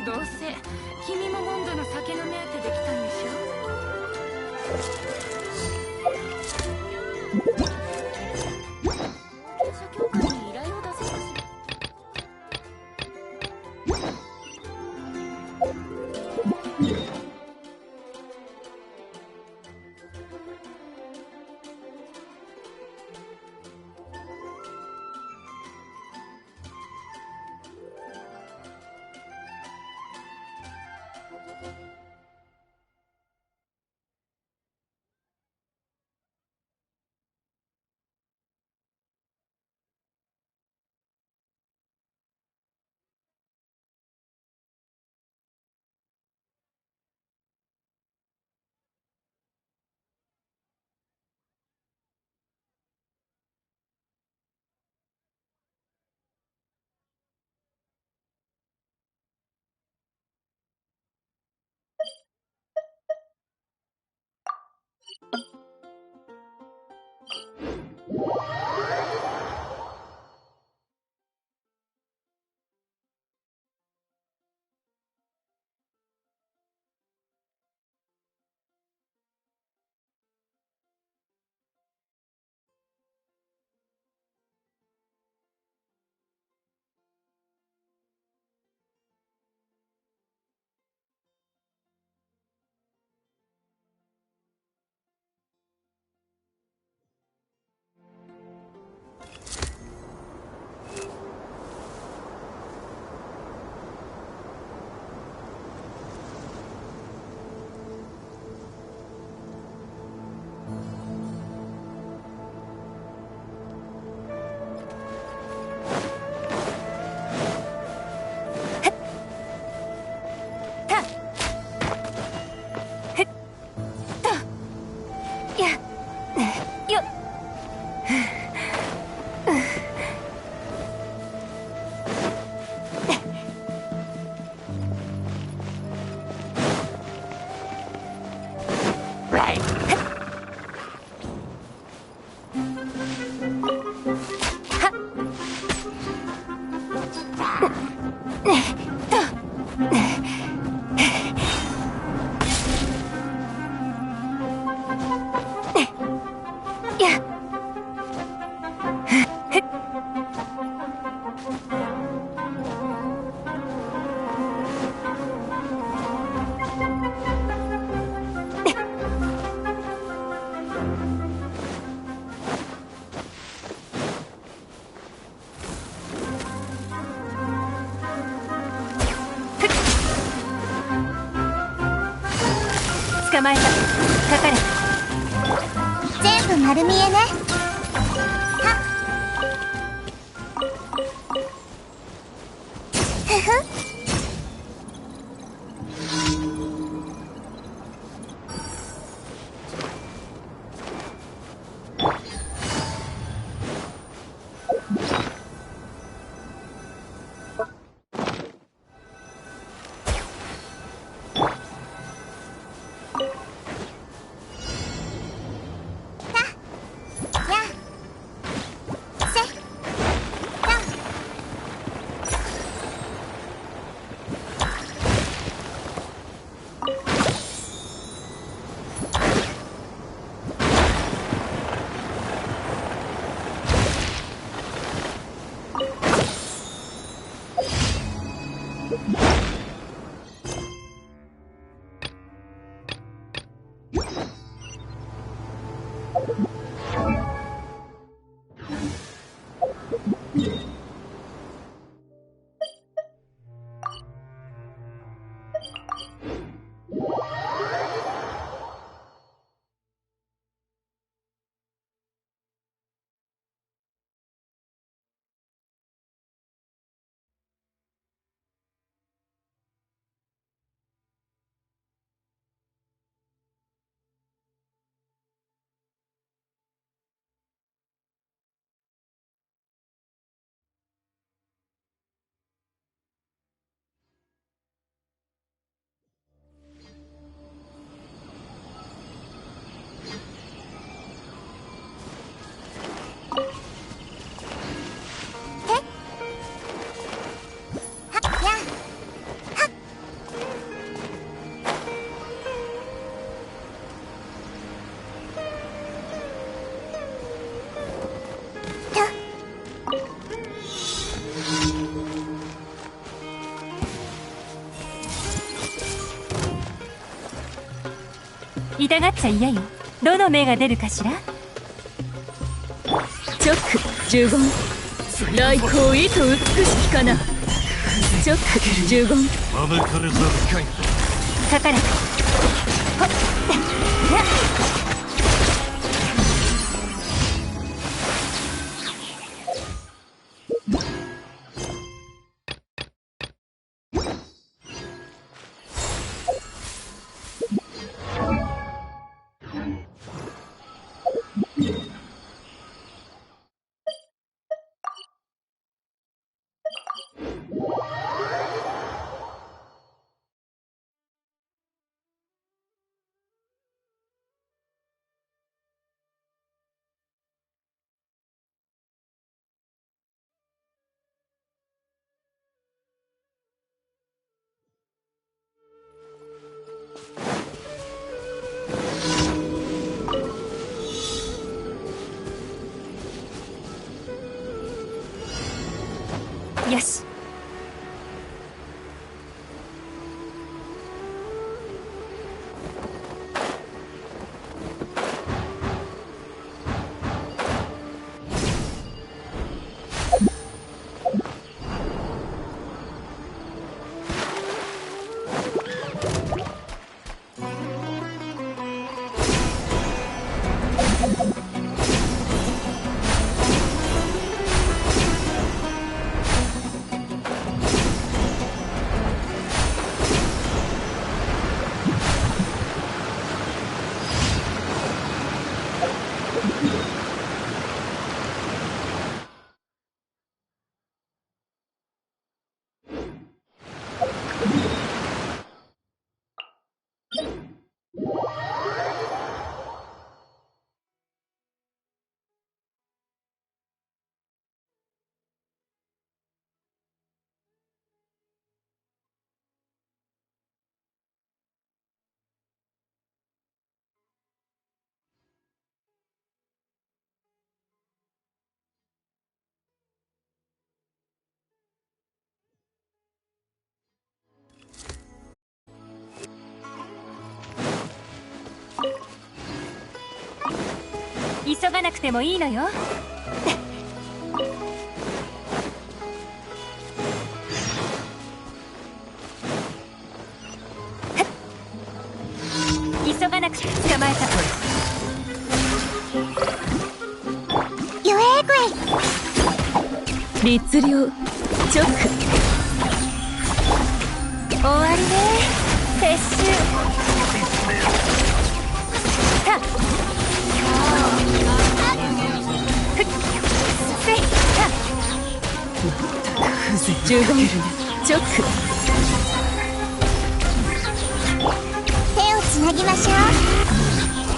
どうせ君もモンドの酒の目当てで来たんでしょ。社協会に依頼を出せます。捕まえた。かかれ。全部丸見えね。はふふ。痛がっちゃ嫌よ。どの目が出るかしら。チョック呪言来光意図美しきかな。チョック呪言招かれざるかい。かかれ。ほっよし。急がなくてもいいのよ。急がなくて捕まえた。ゆえぐい律令チョック終わりね。撤収。たっせいた呪言チョック手をつなぎましょう。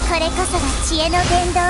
これこそが知恵の伝道。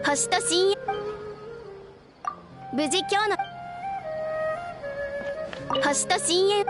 星と深淵無事今日の星と深淵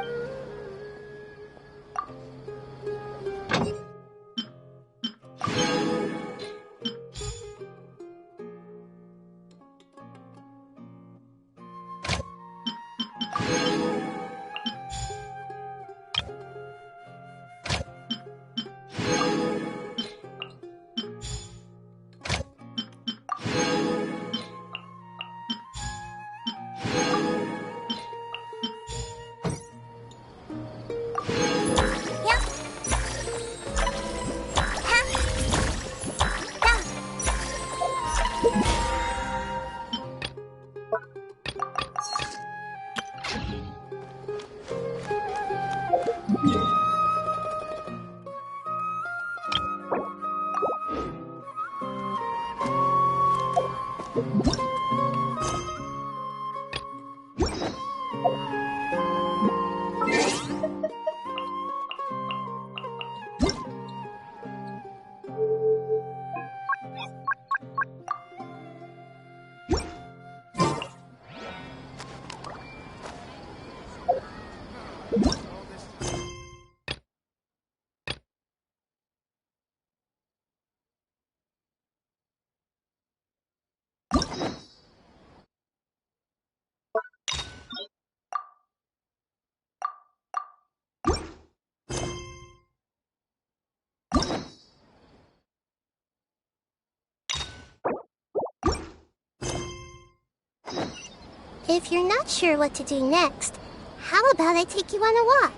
If you're not sure what to do next, how about I take you on a walk?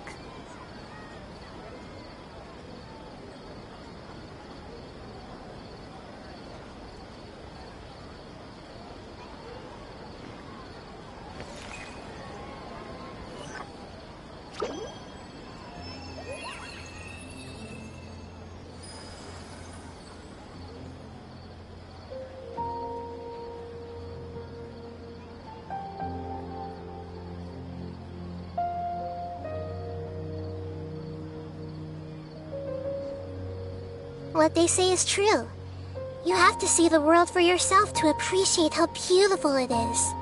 What they say is true. You have to see the world for yourself to appreciate how beautiful it is.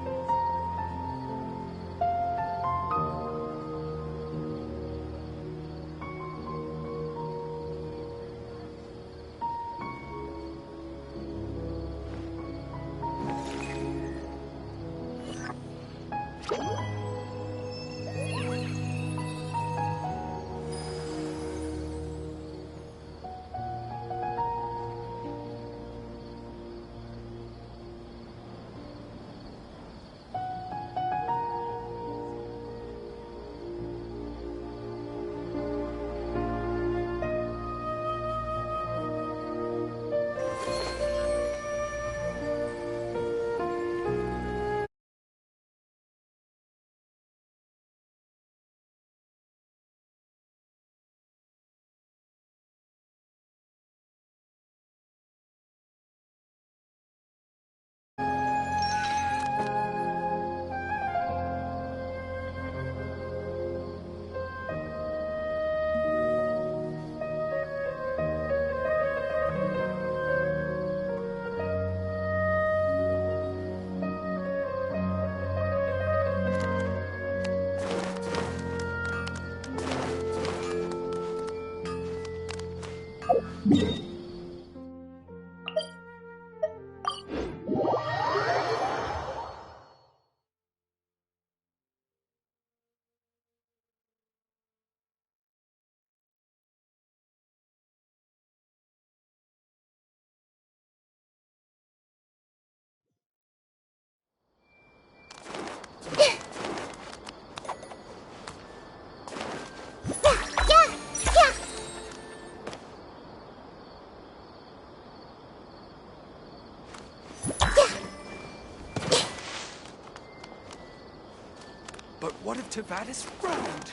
But what if Tavadis frowned?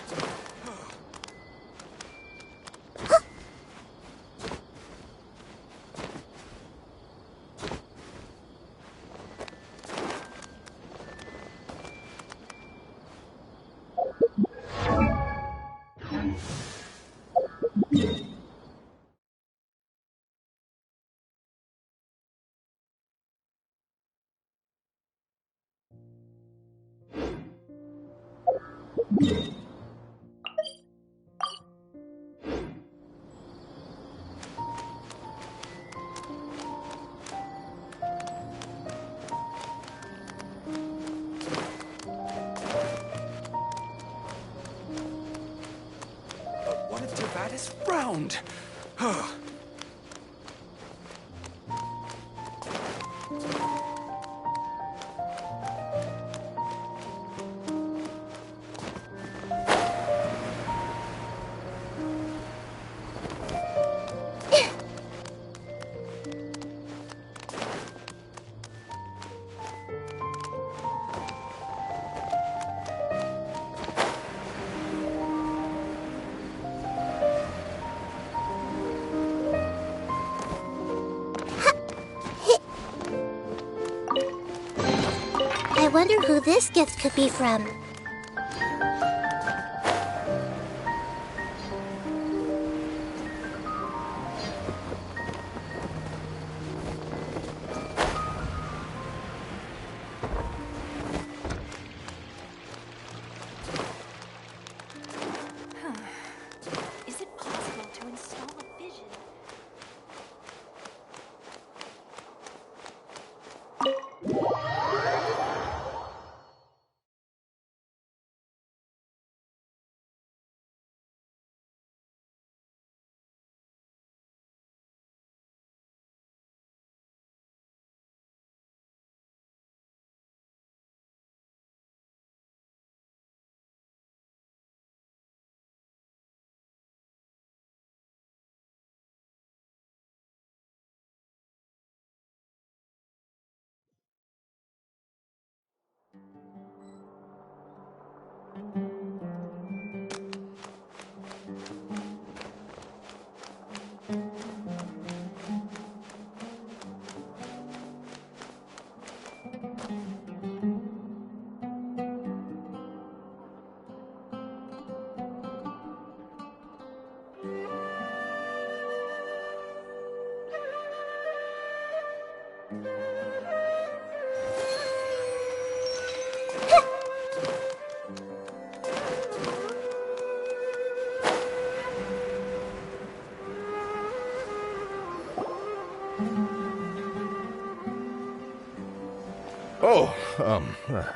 What if Tavadis frowned? I wonder who this gift could be from.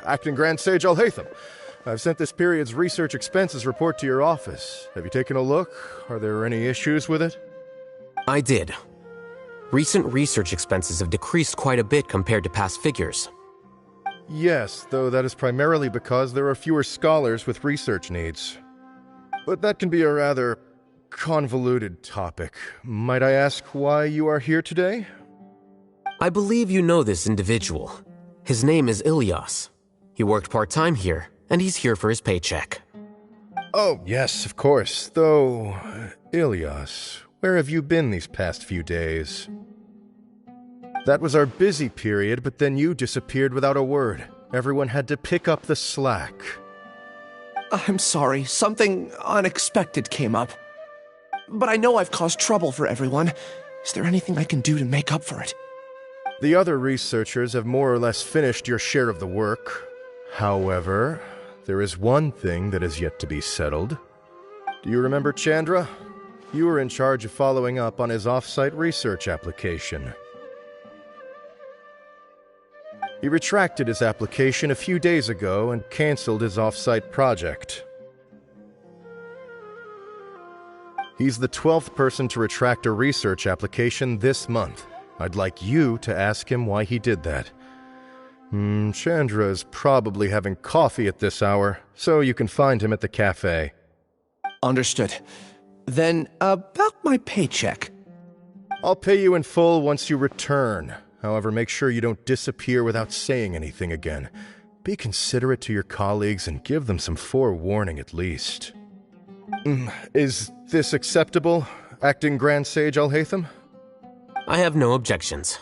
Acting Grand Sage ALHAITHAM. I've sent this period's research expenses report to your office. Have you taken a look? Are there any issues with it? I did. Recent research expenses have decreased quite a bit compared to past figures. Yes, though that is primarily because there are fewer scholars with research needs. But that can be a rather convoluted topic. Might I ask why you are here today? I believe you know this individual. His name is Ilias. He worked part-time here, and he's here for his paycheck. Oh, yes, of course. Though, Ilias, where have you been these past few days? That was our busy period, but then you disappeared without a word. Everyone had to pick up the slack. I'm sorry, something unexpected came up. But I know I've caused trouble for everyone. Is there anything I can do to make up for it? The other researchers have more or less finished your share of the work. However, there is one thing that is yet to be settled. Do you remember Chandra? You were in charge of following up on his off-site research application. He retracted his application a few days ago and canceled his off-site project. He's the 12th person to retract a research application this month. I'd like you to ask him why he did that. Chandra is probably having coffee at this hour, so you can find him at the cafe. Understood. Then, about my paycheck. I'll pay you in full once you return. However, make sure you don't disappear without saying anything again. Be considerate to your colleagues and give them some forewarning at least. Is this acceptable, Acting Grand Sage ALHAITHAM? I have no objections.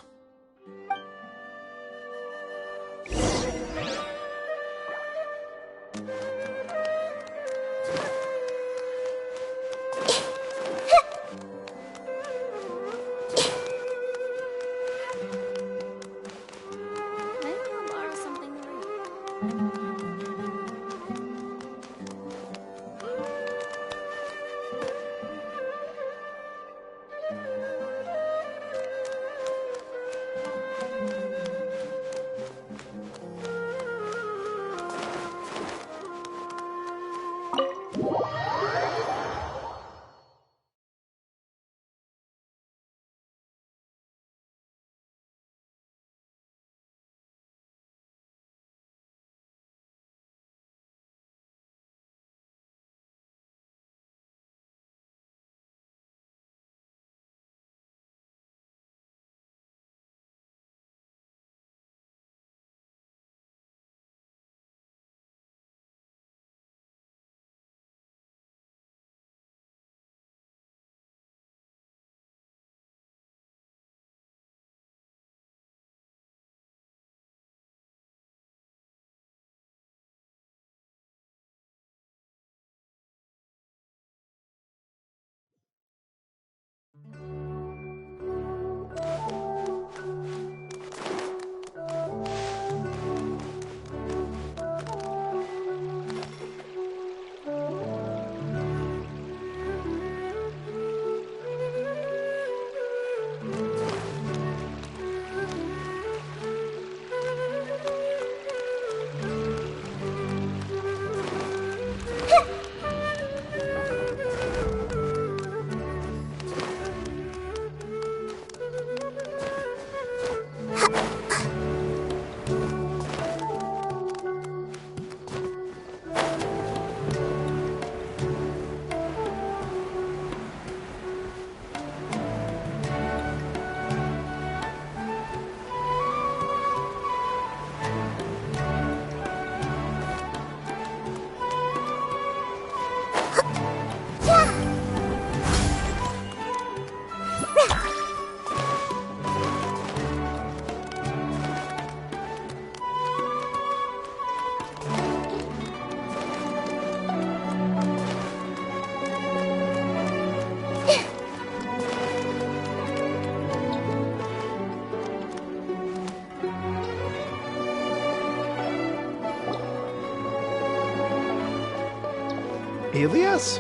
Ilias?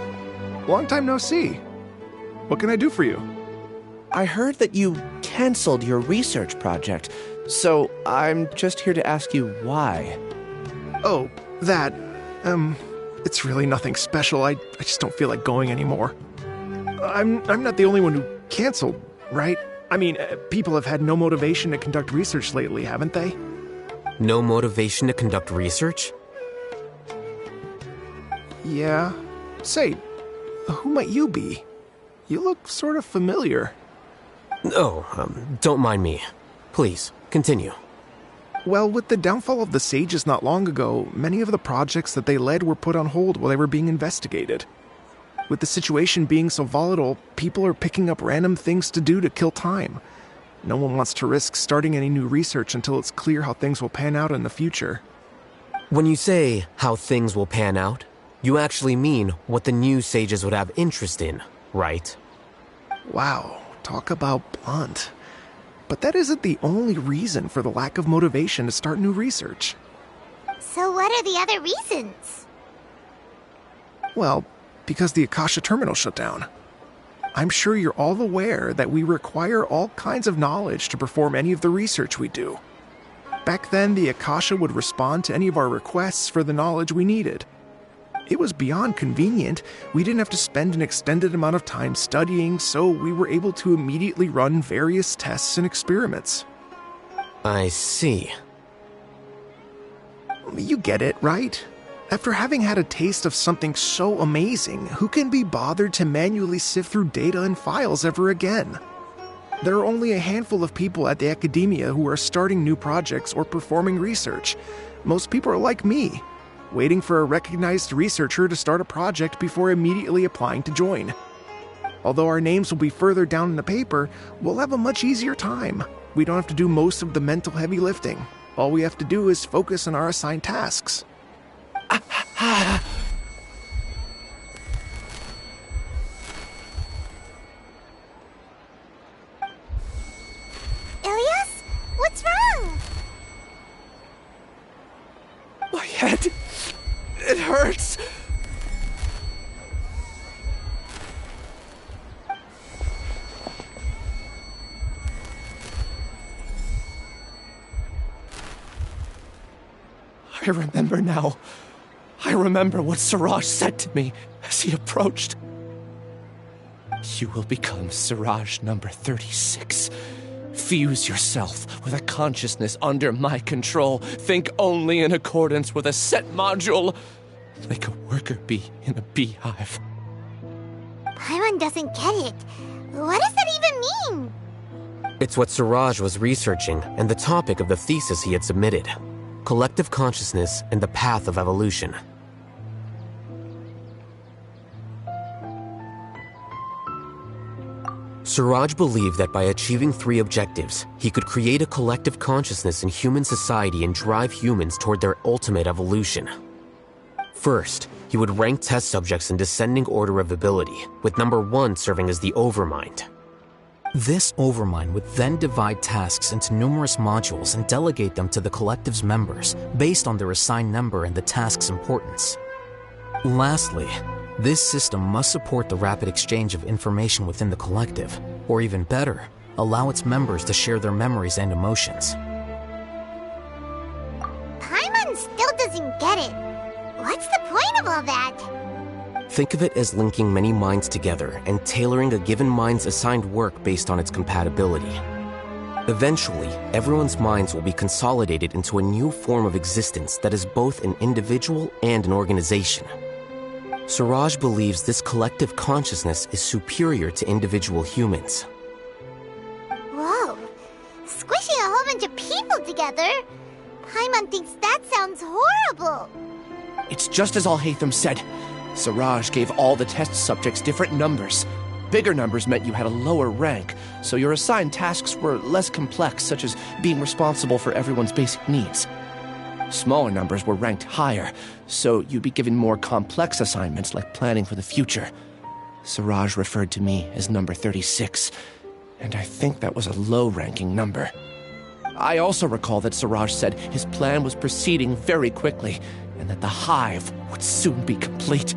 Long time no see. What can I do for you? I heard that you canceled your research project, so I'm just here to ask you why. Oh, that. It's really nothing special. I just don't feel like going anymore. I'm not the only one who canceled, right? I mean, people have had no motivation to conduct research lately, haven't they? No motivation to conduct research? Yeah. Say, who might you be? You look sort of familiar. Oh, don't mind me. Please, continue. Well, with the downfall of the Sages not long ago, many of the projects that they led were put on hold while they were being investigated. With the situation being so volatile, people are picking up random things to do to kill time. No one wants to risk starting any new research until it's clear how things will pan out in the future. When you say how things will pan out, you actually mean what the new Sages would have interest in, right? Wow, talk about blunt. But that isn't the only reason for the lack of motivation to start new research. So what are the other reasons? Well, because the Akasha terminal shut down. I'm sure you're all aware that we require all kinds of knowledge to perform any of the research we do. Back then, the Akasha would respond to any of our requests for the knowledge we needed. It was beyond convenient. We didn't have to spend an extended amount of time studying, so we were able to immediately run various tests and experiments. I see. You get it, right? After having had a taste of something so amazing, who can be bothered to manually sift through data and files ever again? There are only a handful of people at the academia who are starting new projects or performing research. Most people are like me, waiting for a recognized researcher to start a project before immediately applying to join. Although our names will be further down in the paper, we'll have a much easier time. We don't have to do most of the mental heavy lifting. All we have to do is focus on our assigned tasks. Ilias? What's wrong? My head... it hurts! I remember now. I remember what Siraj said to me as he approached. You will become Siraj number 36. Fuse yourself with a consciousness under my control. Think only in accordance with a set module. Like a worker bee in a beehive. Paimon doesn't get it. What does that even mean? It's what Siraj was researching and the topic of the thesis he had submitted. Collective consciousness and the path of evolution. Siraj believed that by achieving 3 objectives, he could create a collective consciousness in human society and drive humans toward their ultimate evolution. First, he would rank test subjects in descending order of ability, with number 1 serving as the Overmind. This Overmind would then divide tasks into numerous modules and delegate them to the collective's members based on their assigned number and the task's importance. Lastly, this system must support the rapid exchange of information within the collective, or even better, allow its members to share their memories and emotions. Paimon still doesn't get it. What's the point of all that? Think of it as linking many minds together and tailoring a given mind's assigned work based on its compatibility. Eventually, everyone's minds will be consolidated into a new form of existence that is both an individual and an organization. Siraj believes this collective consciousness is superior to individual humans. Whoa. Squishing a whole bunch of people together? Paimon thinks that sounds horrible. It's just as ALHAITHAM said. Siraj gave all the test subjects different numbers. Bigger numbers meant you had a lower rank, so your assigned tasks were less complex, such as being responsible for everyone's basic needs. Smaller numbers were ranked higher, so you'd be given more complex assignments like planning for the future. Siraj referred to me as number 36, and I think that was a low-ranking number. I also recall that Siraj said his plan was proceeding very quickly, and that the hive would soon be complete.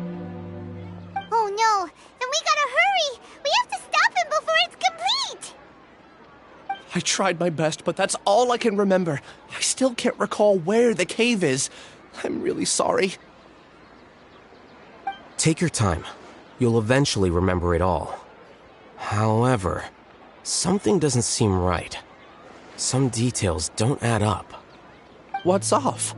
Oh no, then we gotta hurry! We have to stop him before it's complete! I tried my best, but that's all I can remember. I still can't recall where the cave is. I'm really sorry. Take your time. You'll eventually remember it all. However, something doesn't seem right. Some details don't add up. What's off?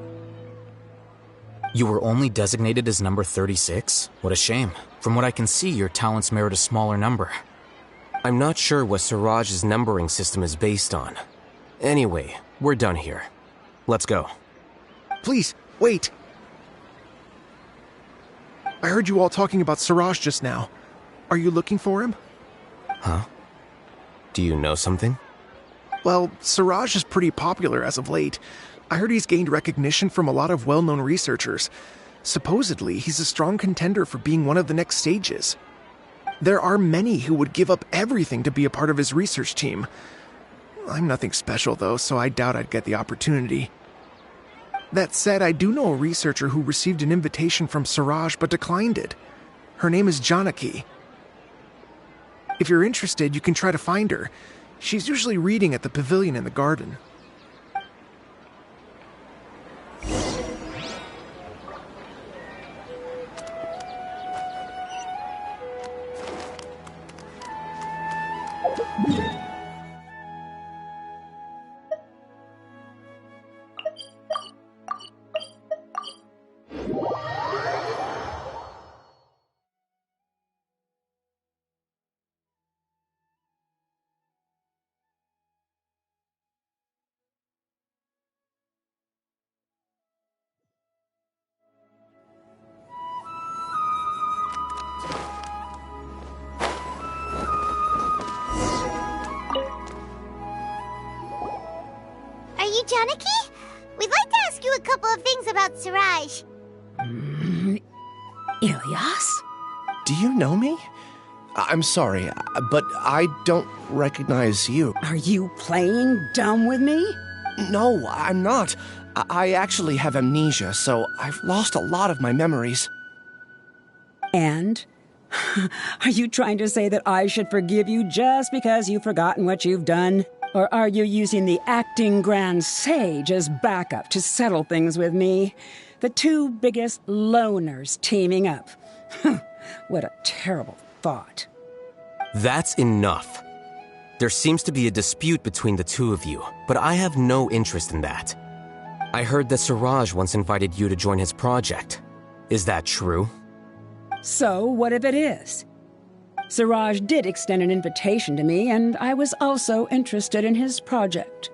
You were only designated as number 36? What a shame. From what I can see, your talents merit a smaller number. I'm not sure what Siraj's numbering system is based on. Anyway, we're done here. Let's go. Please, wait. I heard you all talking about Siraj just now. Are you looking for him? Huh? Do you know something? Well, Siraj is pretty popular as of late. I heard he's gained recognition from a lot of well-known researchers. Supposedly, he's a strong contender for being one of the next sages. There are many who would give up everything to be a part of his research team. I'm nothing special, though, so I doubt I'd get the opportunity. That said, I do know a researcher who received an invitation from Siraj but declined it. Her name is Janaki. If you're interested, you can try to find her. She's usually reading at the pavilion in the garden. Janaki? We'd like to ask you a couple of things about Siraj. Ilias? Do you know me? I'm sorry, but I don't recognize you. Are you playing dumb with me? No, I'm not. I actually have amnesia, so I've lost a lot of my memories. And? Are you trying to say that I should forgive you just because you've forgotten what you've done? Or are you using the acting grand sage as backup to settle things with me? The two biggest loners teaming up. What a terrible thought. That's enough. There seems to be a dispute between the two of you, but I have no interest in that. I heard that Siraj once invited you to join his project. Is that true? So, what if it is? Siraj did extend an invitation to me, and I was also interested in his project.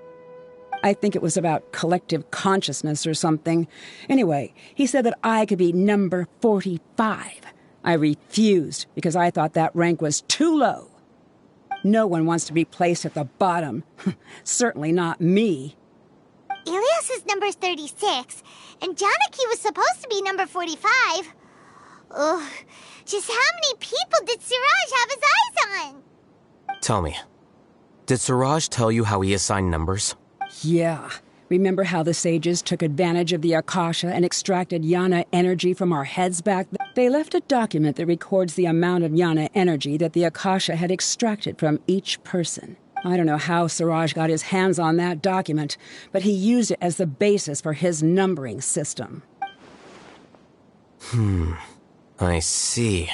I think it was about collective consciousness or something. Anyway, he said that I could be number 45. I refused because I thought that rank was too low. No one wants to be placed at the bottom. Certainly not me. Ilias is number 36, and Janaki was supposed to be number 45. Ugh, just how many people did Siraj have his eyes on? Tell me, did Siraj tell you how he assigned numbers? Yeah. Remember how the sages took advantage of the Akasha and extracted Yana energy from our heads back then? They left a document that records the amount of Yana energy that the Akasha had extracted from each person. I don't know how Siraj got his hands on that document, but he used it as the basis for his numbering system. I see.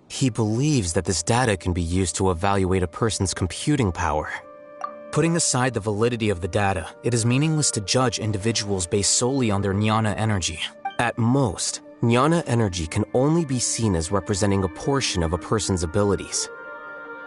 He believes that this data can be used to evaluate a person's computing power. Putting aside the validity of the data, it is meaningless to judge individuals based solely on their jnana energy. At most, jnana energy can only be seen as representing a portion of a person's abilities.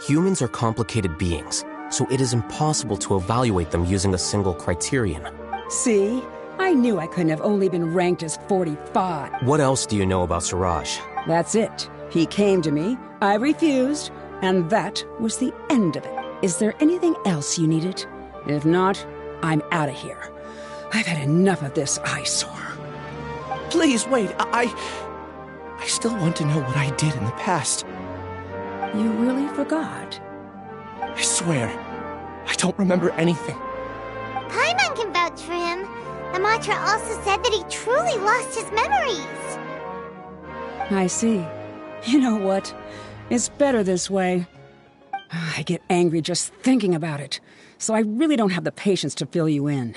Humans are complicated beings, so it is impossible to evaluate them using a single criterion. See? I knew I couldn't have only been ranked as 45. What else do you know about Siraj? That's it. He came to me, I refused, and that was the end of it. Is there anything else you needed? If not, I'm out of here. I've had enough of this eyesore. Please, wait, I still want to know what I did in the past. You really forgot? I swear, I don't remember anything. Paimon can vouch for him. The mantra also said that he truly lost his memories. I see. You know what? It's better this way. I get angry just thinking about it, so I really don't have the patience to fill you in.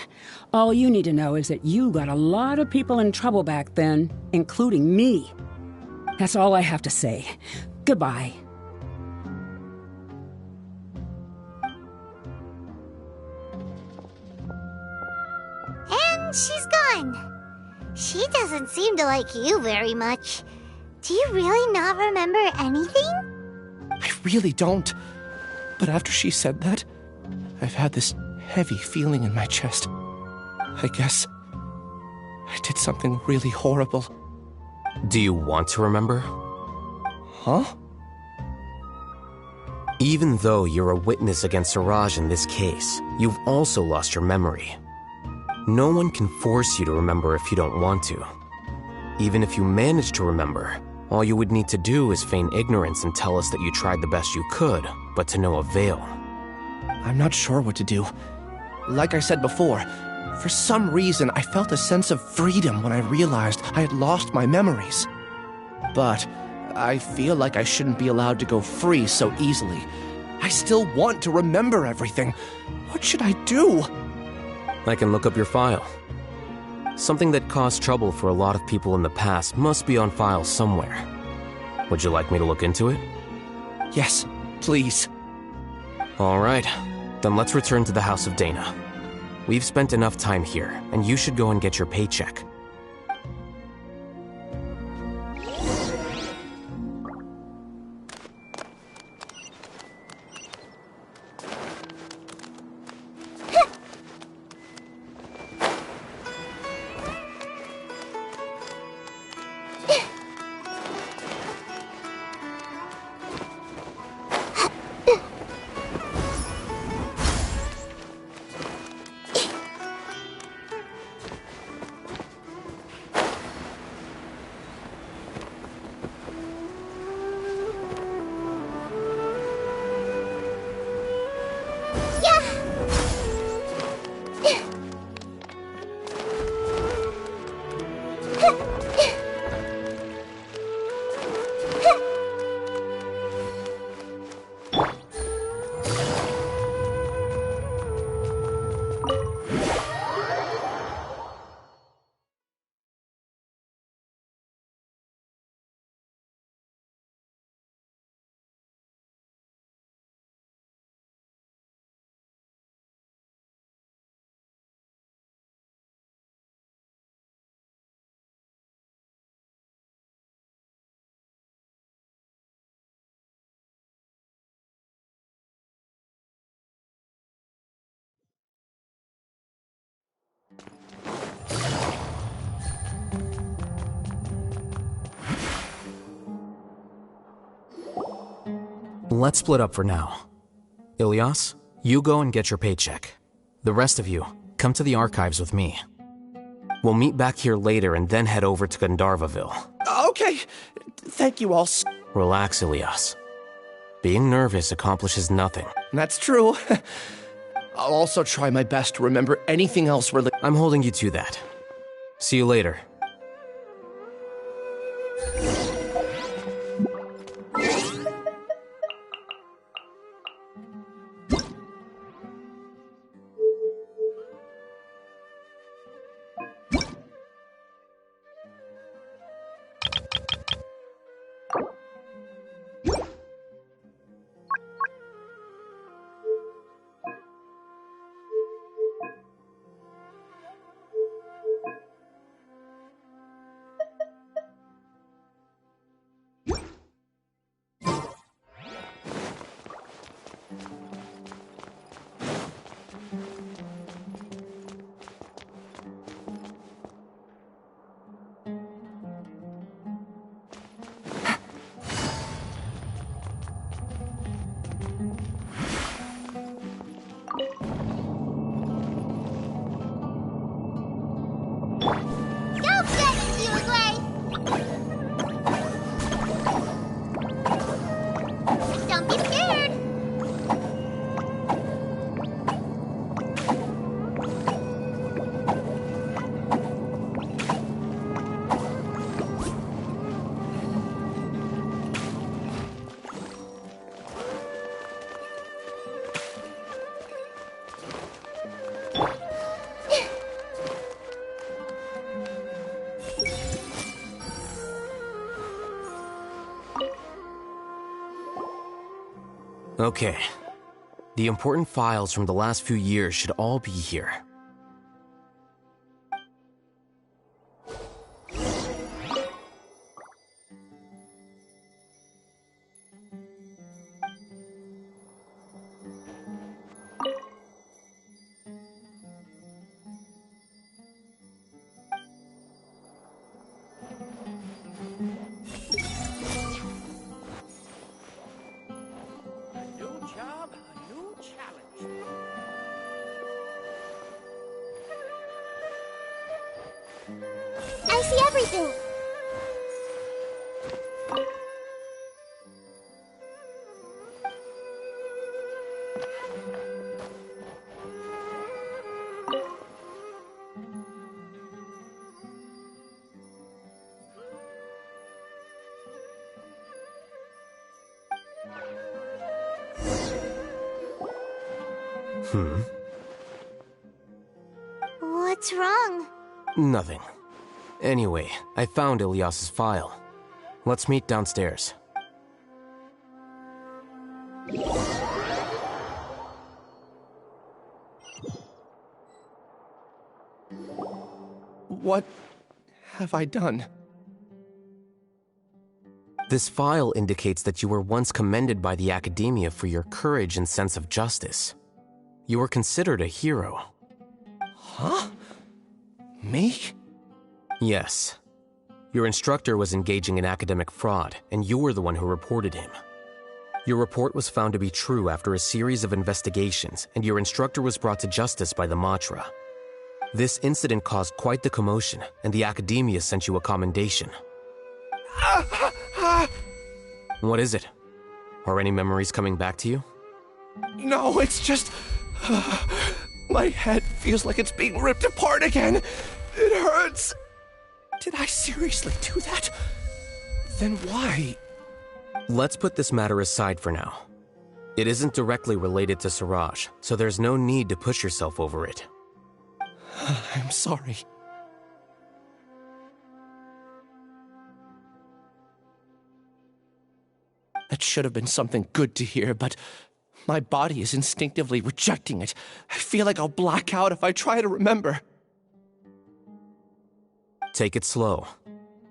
All you need to know is that you got a lot of people in trouble back then, including me. That's all I have to say. Goodbye. And she's gone. She doesn't seem to like you very much. Do you really not remember anything? I really don't. But after she said that, I've had this heavy feeling in my chest. I guess I did something really horrible. Do you want to remember? Huh? Even though you're a witness against Siraj in this case, you've also lost your memory. No one can force you to remember if you don't want to. Even if you manage to remember, all you would need to do is feign ignorance and tell us that you tried the best you could, but to no avail. I'm not sure what to do. Like I said before, for some reason I felt a sense of freedom when I realized I had lost my memories. But I feel like I shouldn't be allowed to go free so easily. I still want to remember everything. What should I do? I can look up your file. Something that caused trouble for a lot of people in the past must be on file somewhere. Would you like me to look into it? Yes, please. All right, then let's return to the House of Dana. We've spent enough time here, and you should go and get your paycheck. Let's split up for now. Ilyas, you go and get your paycheck. The rest of you, come to the archives with me. We'll meet back here later and then head over to Gandharvaville. Okay. Thank you all. Relax, Ilyas. Being nervous accomplishes nothing. That's true. I'll also try my best to remember anything else related. I'm holding you to that. See you later. Okay. The important files from the last few years should all be here. New job, a new challenge. I see everything. What's wrong? Nothing. Anyway, I found Ilyas's file. Let's meet downstairs. What have I done? This file indicates that you were once commended by the academia for your courage and sense of justice. You were considered a hero. Huh? Me? Yes. Your instructor was engaging in academic fraud, and you were the one who reported him. Your report was found to be true after a series of investigations, and your instructor was brought to justice by the Matra. This incident caused quite the commotion, and the academia sent you a commendation. What is it? Are any memories coming back to you? No, it's just... my head feels like it's being ripped apart again. It hurts. Did I seriously do that? Then why? Let's put this matter aside for now. It isn't directly related to Siraj, so there's no need to push yourself over it. I'm sorry. That should have been something good to hear, but my body is instinctively rejecting it. I feel like I'll black out if I try to remember. Take it slow.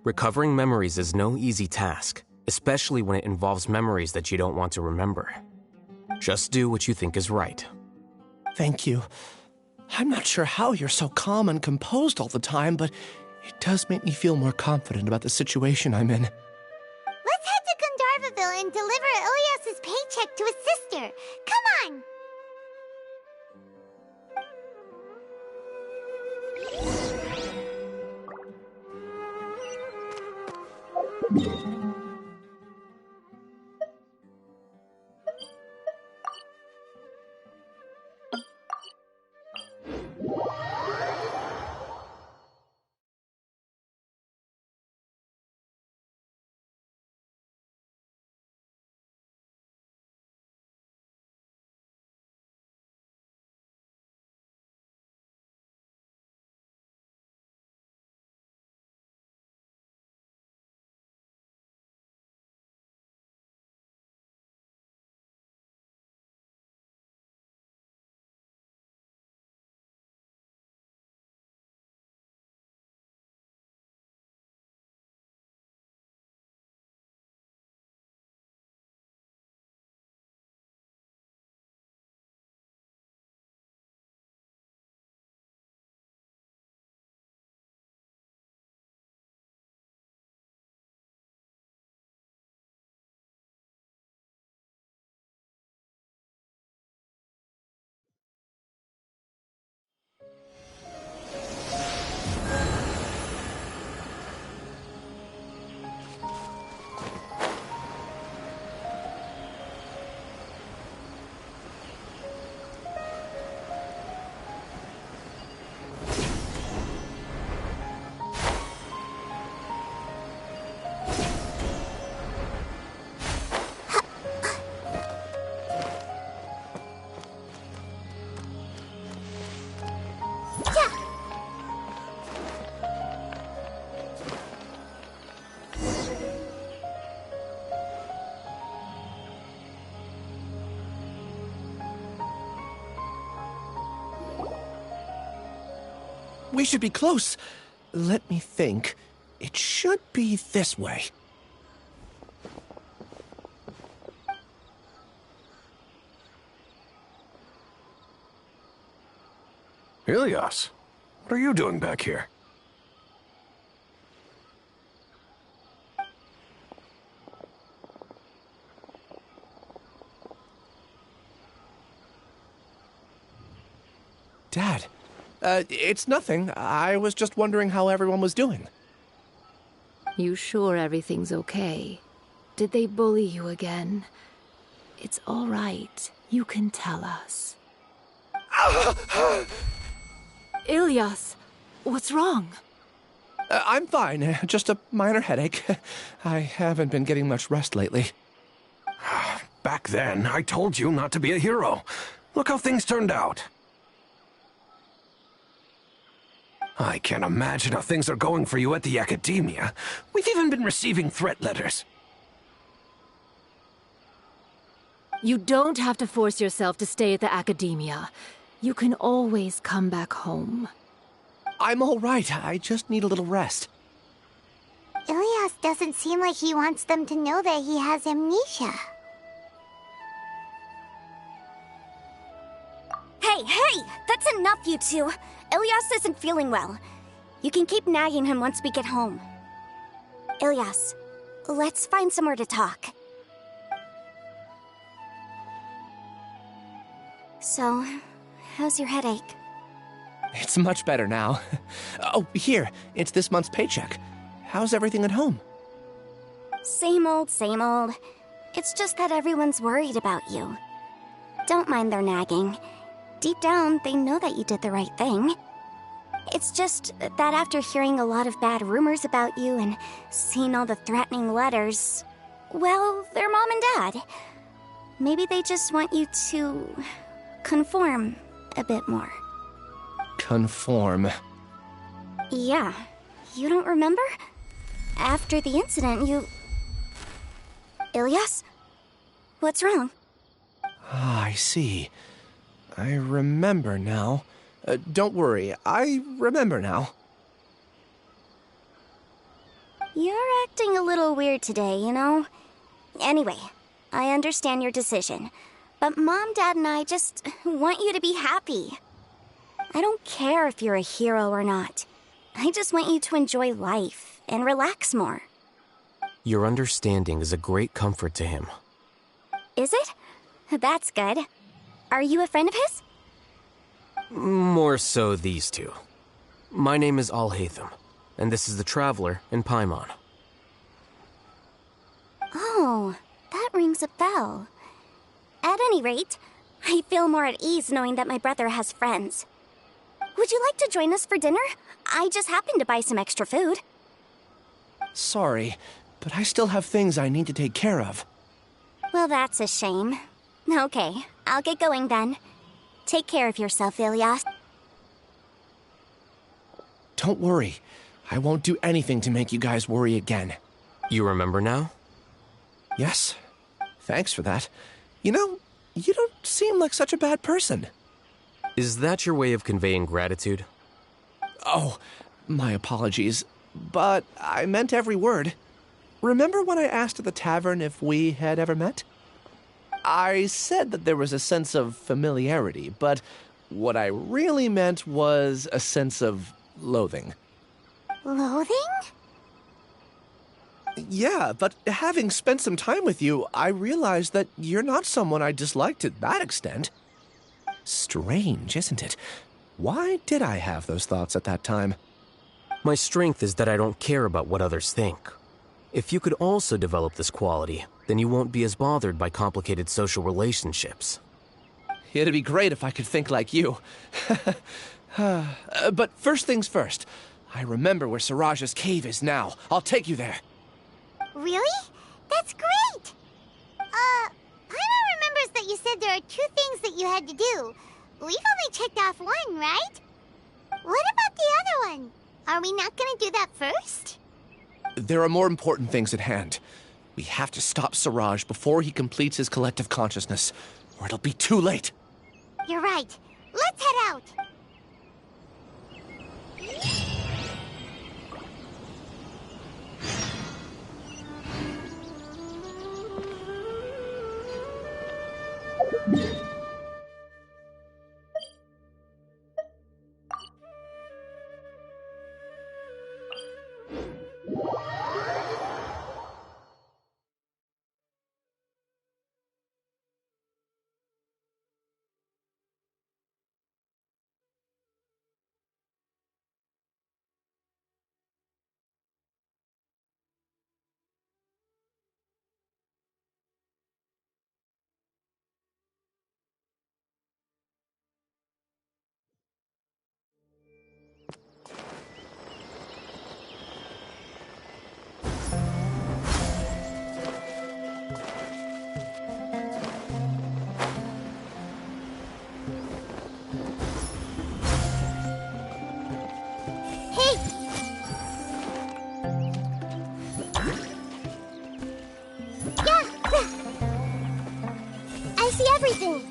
Recovering memories is no easy task, especially when it involves memories that you don't want to remember. Just do what you think is right. Thank you. I'm not sure how you're so calm and composed all the time, but it does make me feel more confident about the situation I'm in. Let's head to Gandharvaville and deliver Ilyas's paycheck to his sister. Come on! We should be close. Let me think. It should be this way. Ilias, what are you doing back here? Dad, it's nothing. I was just wondering how everyone was doing. You sure everything's okay? Did they bully you again? It's all right. You can tell us. Ilias, what's wrong? I'm fine. Just a minor headache. I haven't been getting much rest lately. Back then, I told you not to be a hero. Look how things turned out. I can't imagine how things are going for you at the Academia. We've even been receiving threat letters. You don't have to force yourself to stay at the Academia. You can always come back home. I'm all right. I just need a little rest. Ilias doesn't seem like he wants them to know that he has amnesia. Hey! That's enough, you two! Ilias isn't feeling well. You can keep nagging him once we get home. Ilias, let's find somewhere to talk. So, how's your headache? It's much better now. Oh, here. It's this month's paycheck. How's everything at home? Same old, same old. It's just that everyone's worried about you. Don't mind their nagging. Deep down, they know that you did the right thing. It's just that after hearing a lot of bad rumors about you and seeing all the threatening letters, well, they're mom and dad. Maybe they just want you to conform a bit more. Conform. Yeah. You don't remember? After the incident, you... Ilias? What's wrong? Ah, I see. I remember now. Don't worry, I remember now. You're acting a little weird today, you know? Anyway, I understand your decision. But Mom, Dad, and I just want you to be happy. I don't care if you're a hero or not. I just want you to enjoy life and relax more. Your understanding is a great comfort to him. Is it? That's good. Are you a friend of his? More so these two. My name is ALHAITHAM, and this is the Traveler in Paimon. Oh, that rings a bell. At any rate, I feel more at ease knowing that my brother has friends. Would you like to join us for dinner? I just happened to buy some extra food. Sorry, but I still have things I need to take care of. Well, that's a shame. Okay, I'll get going then. Take care of yourself, Ilias. Don't worry. I won't do anything to make you guys worry again. You remember now? Yes. Thanks for that. You know, you don't seem like such a bad person. Is that your way of conveying gratitude? Oh, my apologies. But I meant every word. Remember when I asked at the tavern if we had ever met? I said that there was a sense of familiarity, but what I really meant was a sense of loathing. Loathing? Yeah, but having spent some time with you, I realized that you're not someone I dislike to that extent. Strange, isn't it? Why did I have those thoughts at that time? My strength is that I don't care about what others think. If you could also develop this quality, then you won't be as bothered by complicated social relationships. It'd be great if I could think like you. But first things first. I remember where Siraj's cave is now. I'll take you there. Really? That's great! Paimon remembers that you said there are 2 things that you had to do. We've only checked off 1, right? What about the other one? Are we not gonna do that first? There are more important things at hand. We have to stop Siraj before he completes his collective consciousness, or it'll be too late. You're right. Let's head out. I see everything.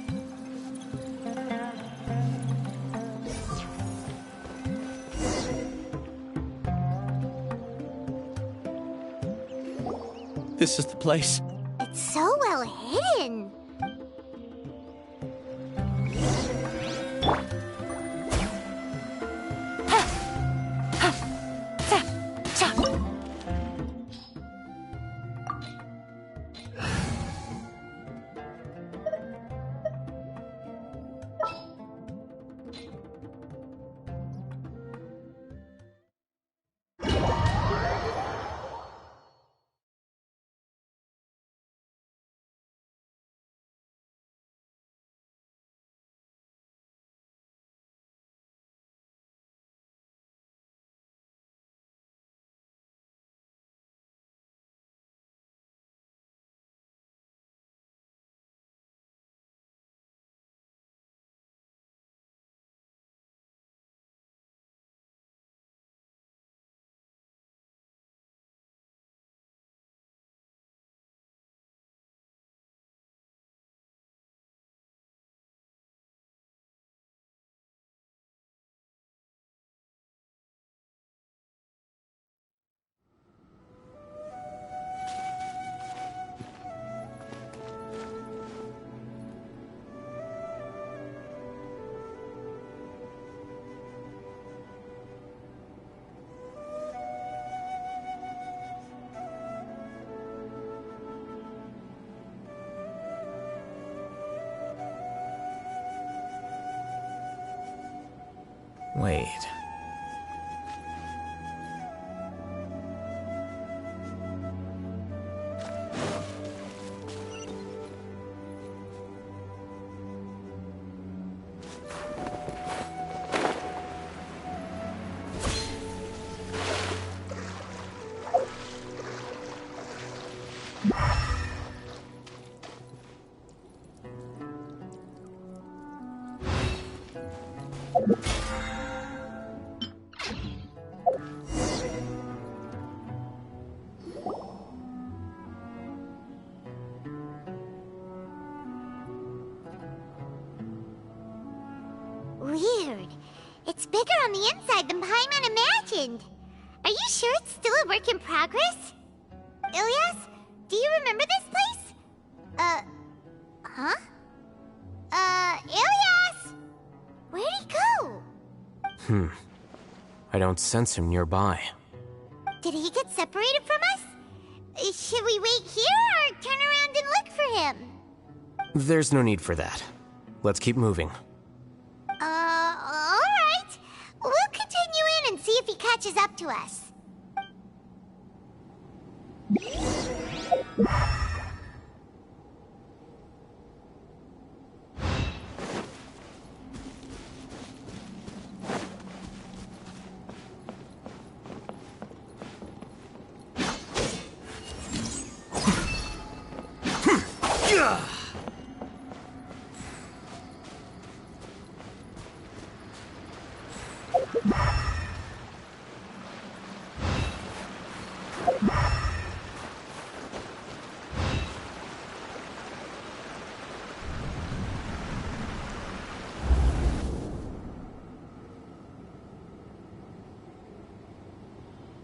This is the place. It's so well hidden. Wait. Weird. It's bigger on the inside than Paimon imagined. Are you sure it's still a work in progress? Ilias, do you remember this place? Huh? Ilias! Where'd he go? I don't sense him nearby. Did he get separated from us? Should we wait here or turn around and look for him? There's no need for that. Let's keep moving. Alright. We'll continue in and see if he catches up to us.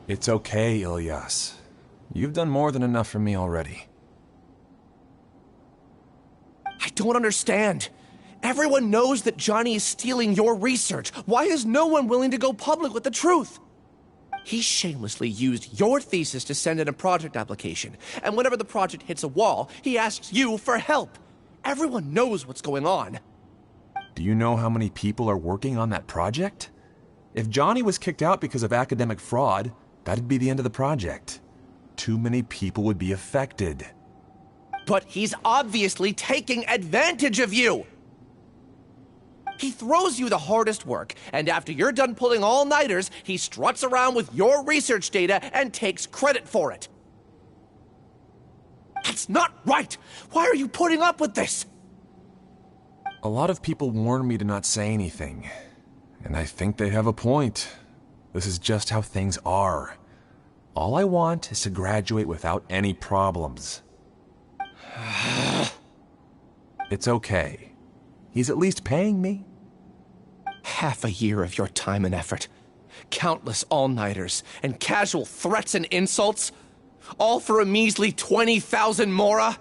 It's okay, Ilyas. You've done more than enough for me already. I don't understand. Everyone knows that Johnny is stealing your research. Why is no one willing to go public with the truth? He shamelessly used your thesis to send in a project application, and whenever the project hits a wall, he asks you for help. Everyone knows what's going on. Do you know how many people are working on that project? If Johnny was kicked out because of academic fraud, that'd be the end of the project. Too many people would be affected. But he's obviously taking advantage of you! He throws you the hardest work, and after you're done pulling all-nighters, he struts around with your research data and takes credit for it. That's not right! Why are you putting up with this? A lot of people warn me to not say anything, and I think they have a point. This is just how things are. All I want is to graduate without any problems. It's okay. He's at least paying me. Half a year of your time and effort. Countless all-nighters and casual threats and insults. All for a measly 20,000 mora?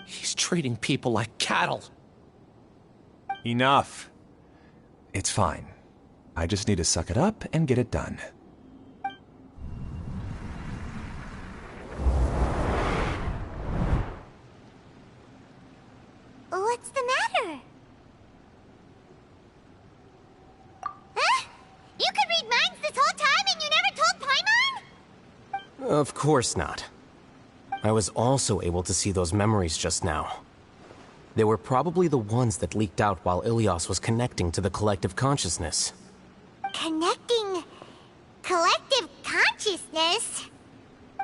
He's treating people like cattle. Enough. It's fine. I just need to suck it up and get it done. What's the matter? Huh? You could read minds this whole time and you never told Paimon? Of course not. I was also able to see those memories just now. They were probably the ones that leaked out while Ilyas was connecting to the collective consciousness. Connecting collective consciousness?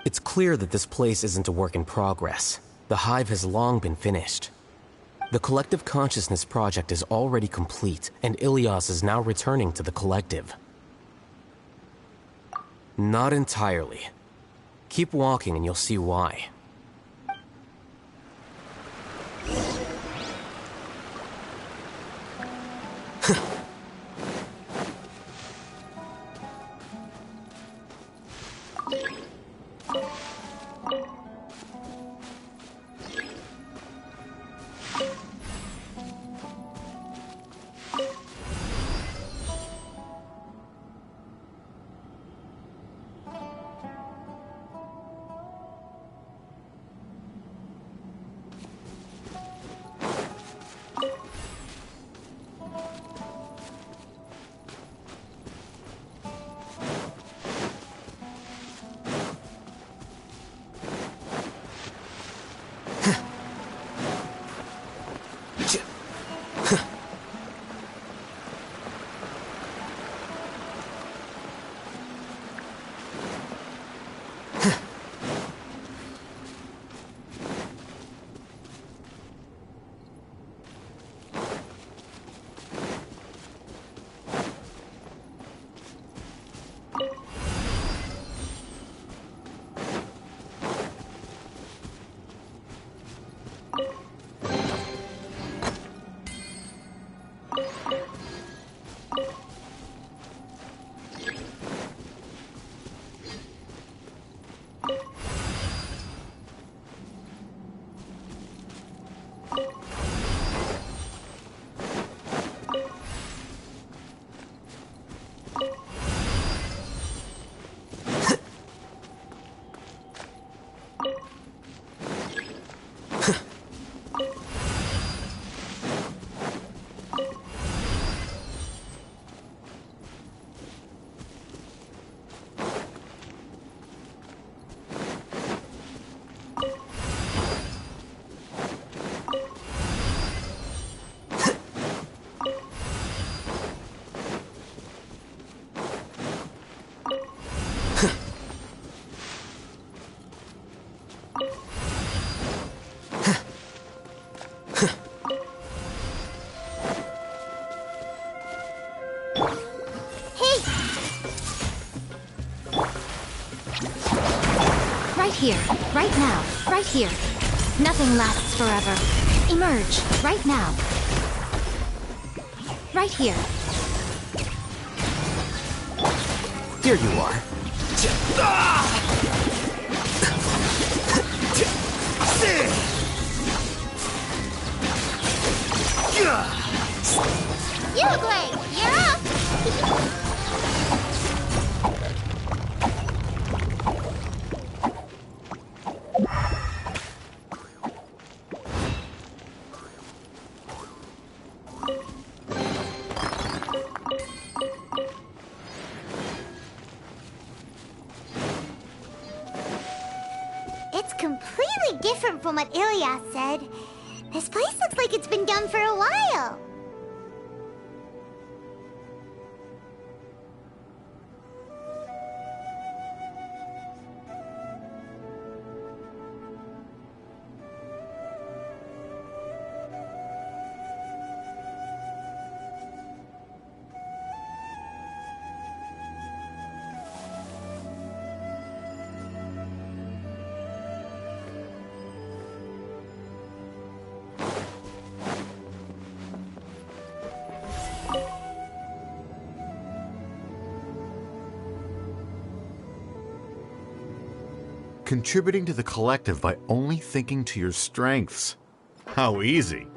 It's clear that this place isn't a work in progress. The hive has long been finished. The collective consciousness project is already complete, and Ilyas is now returning to the collective. Not entirely. Keep walking and you'll see why. Here, right now, right here. Nothing lasts forever. Emerge, right now. Right here. Here you are. You look great. You're up. It's completely different from what Ilias said. This place looks like it's been done for a while. Contributing to the collective by only thinking to your strengths. How easy.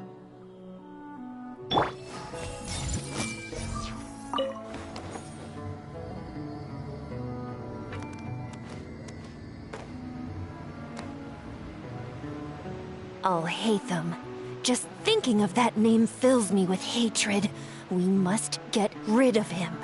ALHAITHAM. Just thinking of that name fills me with hatred. We must get rid of him.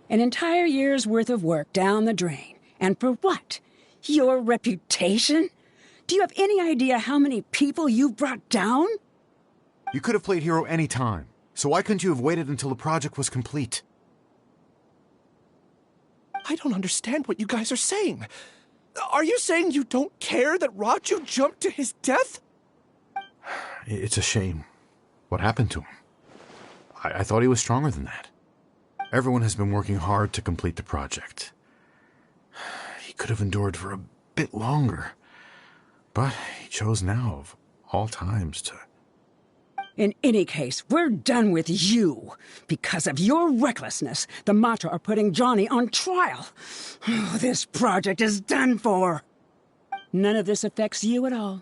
An entire year's worth of work down the drain. And for what? Your reputation? Do you have any idea how many people you've brought down? You could have played hero any time, so why couldn't you have waited until the project was complete? I don't understand what you guys are saying. Are you saying you don't care that Raju jumped to his death? It's a shame. What happened to him? I thought he was stronger than that. Everyone has been working hard to complete the project. He could have endured for a bit longer, but he chose now, of all times, to... In any case, we're done with you. Because of your recklessness, the Matra are putting Johnny on trial. This project is done for. None of this affects you at all.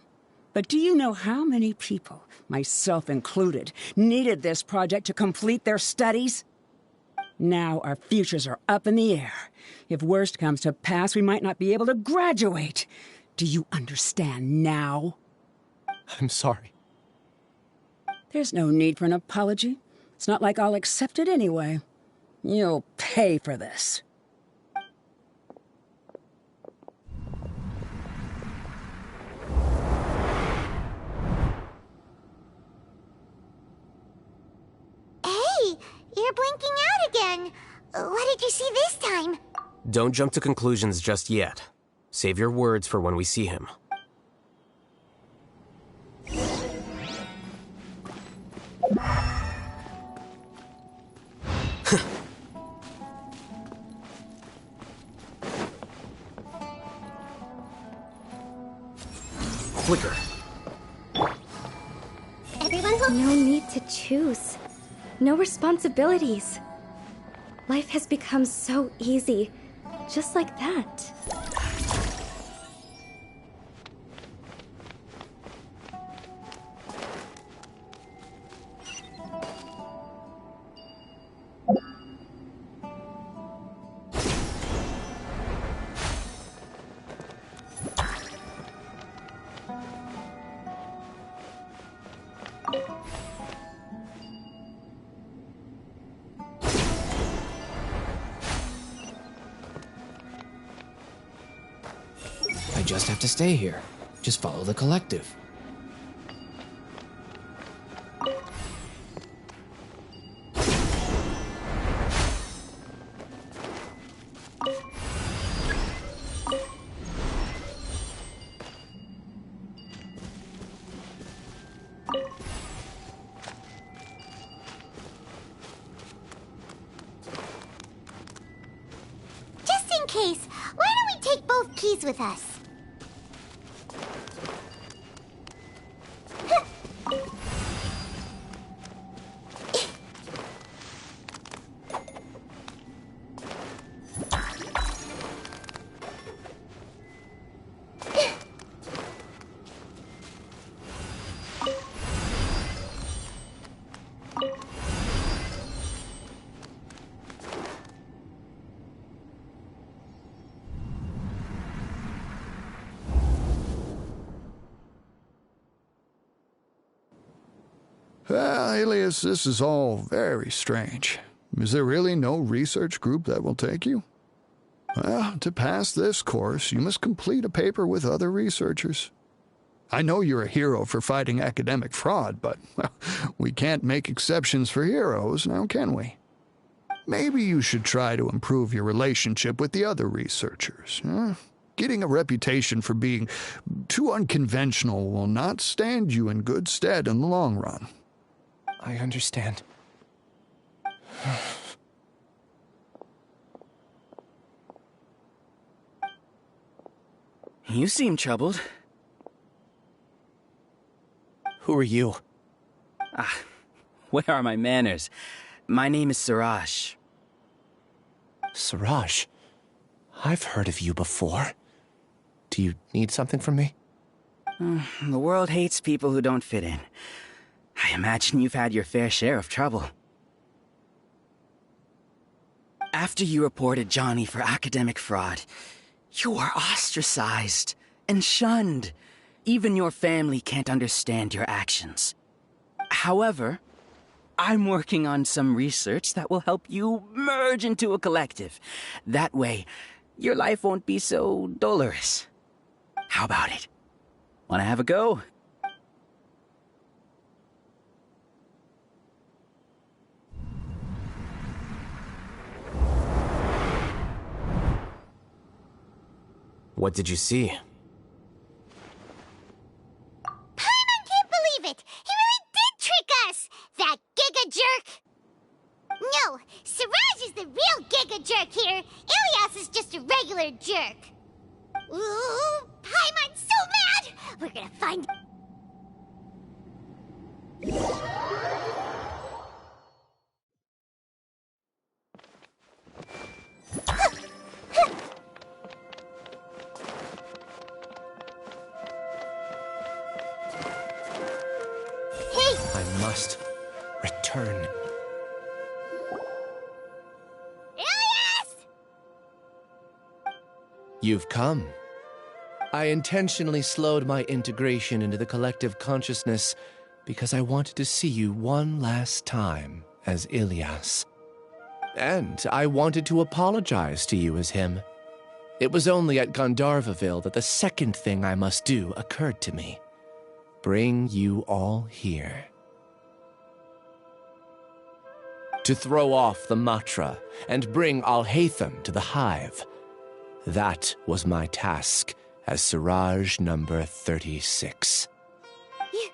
But do you know how many people, myself included, needed this project to complete their studies? Now our futures are up in the air. If worst comes to pass, we might not be able to graduate. Do you understand now? I'm sorry. There's no need for an apology. It's not like I'll accept it anyway. You'll pay for this. Hey, you're blinking out again. What did you see this time? Don't jump to conclusions just yet. Save your words for when we see him. Flicker. Everyone will... No need to choose. No responsibilities. Life has become so easy, just like that. just have to stay here. Just follow the collective. Just in case, why don't we take both keys with us? Well, Alias, this is all very strange. Is there really no research group that will take you? Well, to pass this course, you must complete a paper with other researchers. I know you're a hero for fighting academic fraud, but well, we can't make exceptions for heroes, now can we? Maybe you should try to improve your relationship with the other researchers. Getting a reputation for being too unconventional will not stand you in good stead in the long run. I understand. You seem troubled. Who are you? Where are my manners? My name is Siraj. Siraj? I've heard of you before. Do you need something from me? The world hates people who don't fit in. I imagine you've had your fair share of trouble. After you reported Johnny for academic fraud, you were ostracized and shunned. Even your family can't understand your actions. However, I'm working on some research that will help you merge into a collective. That way, your life won't be so dolorous. How about it? Wanna have a go? What did you see? Paimon can't believe it! He really did trick us! That giga jerk! No, Siraj is the real giga jerk here. Ilias is just a regular jerk. Ooh, Paimon's so mad! We're gonna find... I must return. Ilias! You've come. I intentionally slowed my integration into the collective consciousness because I wanted to see you one last time as Ilias. And I wanted to apologize to you as him. It was only at Gandharvaville that the second thing I must do occurred to me. Bring you all here. To throw off the Matra and bring ALHAITHAM to the hive. That was my task as Siraj number 36. You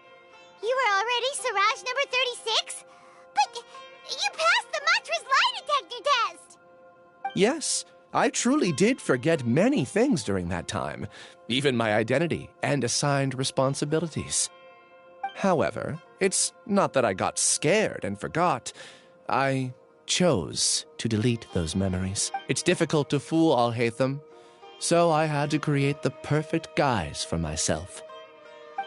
were already Siraj number 36? But you passed the Matra's lie detector test! Yes, I truly did forget many things during that time, even my identity and assigned responsibilities. However, it's not that I got scared and forgot. I chose to delete those memories. It's difficult to fool ALHAITHAM, so I had to create the perfect guise for myself.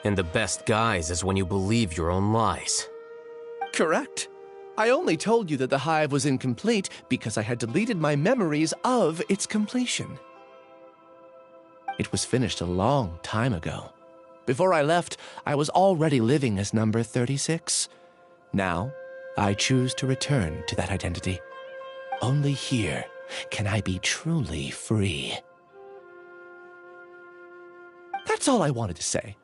And the best guise is when you believe your own lies. Correct. I only told you that the hive was incomplete because I had deleted my memories of its completion. It was finished a long time ago. Before I left, I was already living as number 36. Now, I choose to return to that identity. Only here can I be truly free. That's all I wanted to say.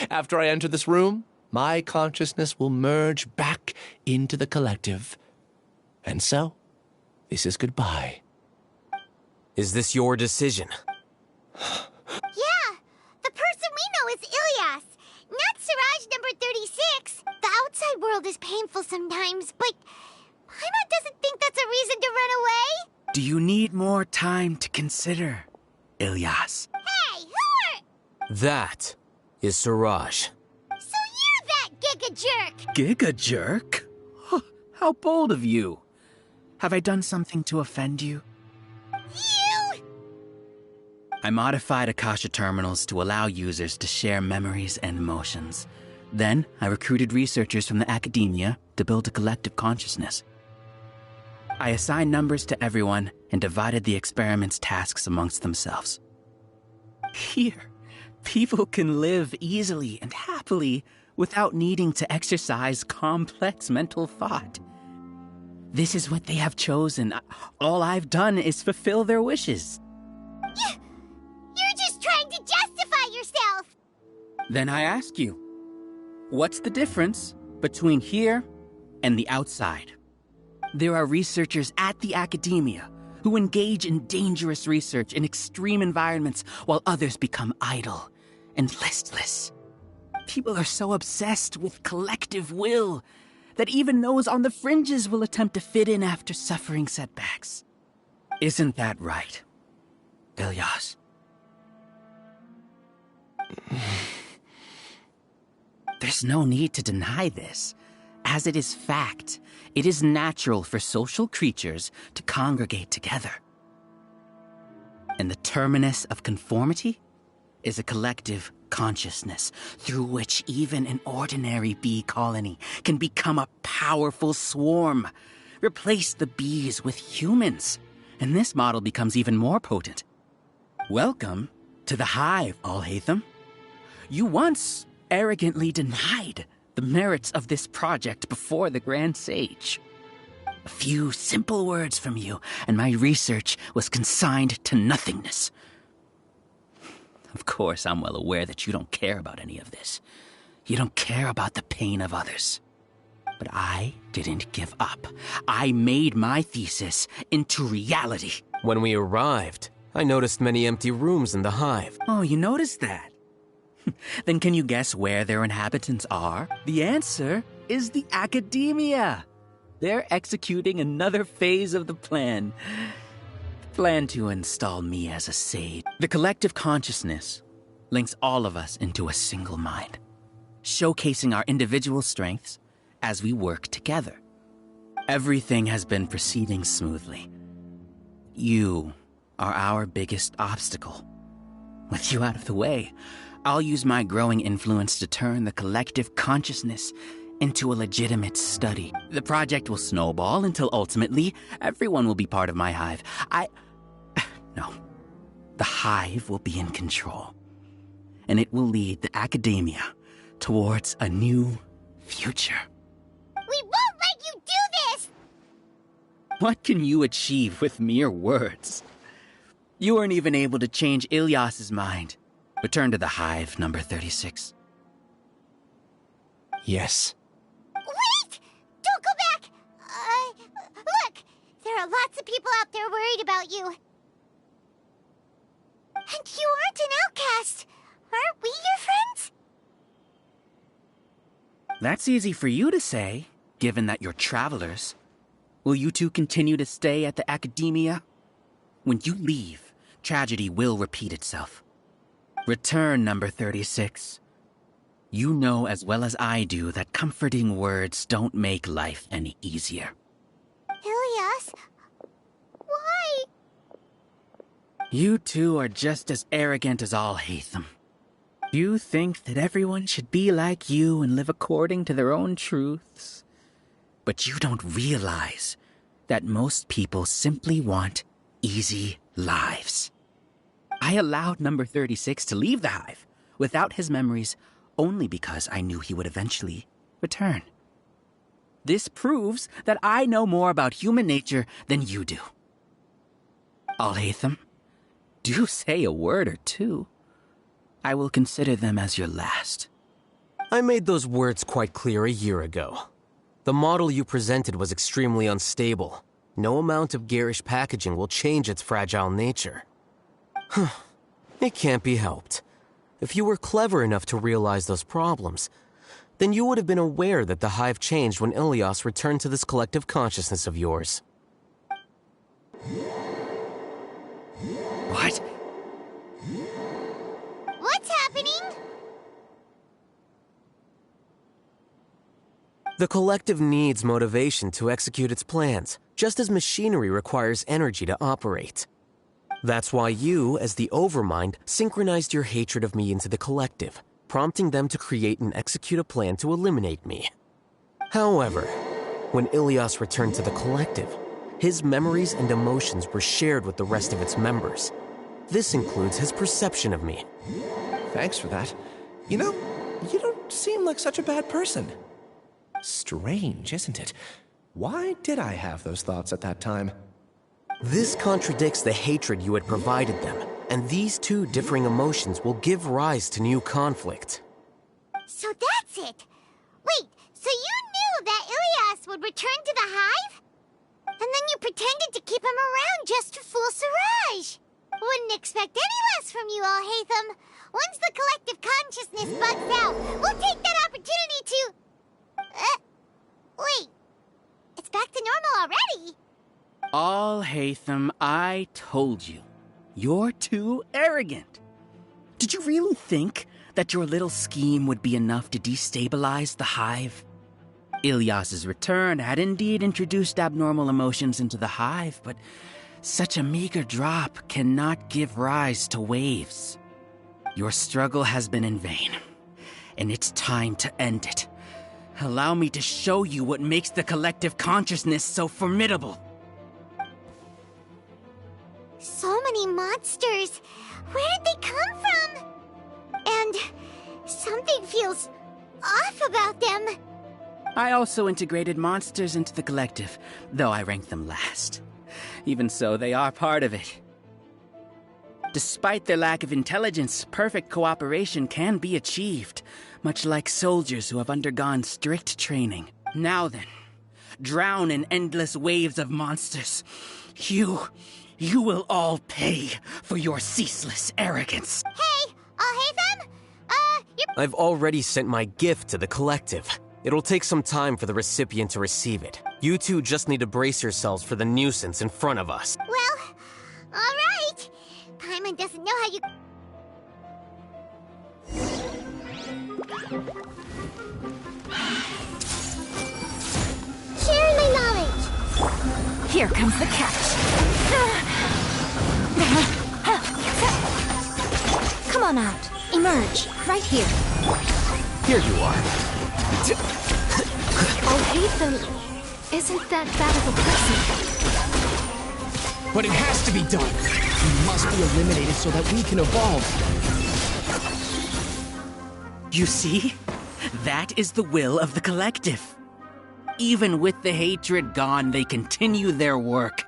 After I enter this room, my consciousness will merge back into the collective. And so, this is goodbye. Is this your decision? Yeah, the person we know is Ilyas, not Siraj number 36. The outside world is painful sometimes, but Paimon doesn't think that's a reason to run away. Do you need more time to consider, Ilyas? Hey, who are... That is Siraj. So you're that giga jerk! Giga jerk? How bold of you. Have I done something to offend you? You! I modified Akasha terminals to allow users to share memories and emotions. Then, I recruited researchers from the academia to build a collective consciousness. I assigned numbers to everyone and divided the experiment's tasks amongst themselves. Here, people can live easily and happily without needing to exercise complex mental thought. This is what they have chosen. All I've done is fulfill their wishes. You're just trying to justify yourself! Then I ask you, what's the difference between here and the outside? There are researchers at the academia who engage in dangerous research in extreme environments while others become idle and listless. People are so obsessed with collective will that even those on the fringes will attempt to fit in after suffering setbacks. Isn't that right, Ilyas? There's no need to deny this, as it is fact. It is natural for social creatures to congregate together. And the terminus of conformity is a collective consciousness through which even an ordinary bee colony can become a powerful swarm. Replace the bees with humans, and this model becomes even more potent. Welcome to the hive, ALHAITHAM. You once arrogantly denied the merits of this project before the Grand Sage. A few simple words from you, and my research was consigned to nothingness. Of course, I'm well aware that you don't care about any of this. You don't care about the pain of others. But I didn't give up. I made my thesis into reality. When we arrived, I noticed many empty rooms in the hive. Oh, you noticed that? Then can you guess where their inhabitants are? The answer is the academia. They're executing another phase of the plan. Plan to install me as a sage. The collective consciousness links all of us into a single mind, showcasing our individual strengths as we work together. Everything has been proceeding smoothly. You are our biggest obstacle. With you out of the way, I'll use my growing influence to turn the collective consciousness into a legitimate study. The project will snowball until ultimately everyone will be part of my hive. No. The hive will be in control. And it will lead the academia towards a new future. We won't let you do this! What can you achieve with mere words? You weren't even able to change Ilyas's mind. Return to the hive, number 36. Yes. Wait! Don't go back! Look! There are lots of people out there worried about you. And you aren't an outcast. Aren't we your friends? That's easy for you to say, given that you're travelers. Will you two continue to stay at the academia? When you leave, tragedy will repeat itself. Return, number 36. You know as well as I do that comforting words don't make life any easier. Ilyas? Why? You two are just as arrogant as ALHAITHAM. You think that everyone should be like you and live according to their own truths. But you don't realize that most people simply want easy lives. I allowed number 36 to leave the hive without his memories only because I knew he would eventually return. This proves that I know more about human nature than you do. ALHAITHAM, do say a word or two. I will consider them as your last. I made those words quite clear a year ago. The model you presented was extremely unstable. No amount of garish packaging will change its fragile nature. It can't be helped. If you were clever enough to realize those problems, then you would have been aware that the Hive changed when Ilias returned to this collective consciousness of yours. What? What's happening? The collective needs motivation to execute its plans, just as machinery requires energy to operate. That's why you, as the Overmind, synchronized your hatred of me into the collective, prompting them to create and execute a plan to eliminate me. However, when Ilias returned to the collective, his memories and emotions were shared with the rest of its members. This includes his perception of me. Thanks for that. You know, you don't seem like such a bad person. Strange, isn't it? Why did I have those thoughts at that time? This contradicts the hatred you had provided them, and these two differing emotions will give rise to new conflict. So that's it. Wait, so you knew that Ilias would return to the Hive? And then you pretended to keep him around just to fool Siraj. Wouldn't expect any less from you, ALHAITHAM. Once the collective consciousness bugs out, we'll take that opportunity to... wait. It's back to normal already. ALHAITHAM, I told you. You're too arrogant. Did you really think that your little scheme would be enough to destabilize the Hive? Ilias's return had indeed introduced abnormal emotions into the Hive, but such a meager drop cannot give rise to waves. Your struggle has been in vain, and it's time to end it. Allow me to show you what makes the collective consciousness so formidable. So many monsters. Where did they come from? And something feels off about them. I also integrated monsters into the collective, though I ranked them last. Even so, they are part of it. Despite their lack of intelligence, perfect cooperation can be achieved, much like soldiers who have undergone strict training. Now then, drown in endless waves of monsters. You will all pay for your ceaseless arrogance. Hey, ALHAITHAM? I've already sent my gift to the collective. It'll take some time for the recipient to receive it. You two just need to brace yourselves for the nuisance in front of us. Well, alright. Paimon doesn't know how you... Sharing my knowledge. Here comes the catch. Come on out. Emerge. Right here. Here you are. ALHAITHAM isn't that bad of a person. But it has to be done. He must be eliminated so that we can evolve. You see? That is the will of the collective. Even with the hatred gone, they continue their work.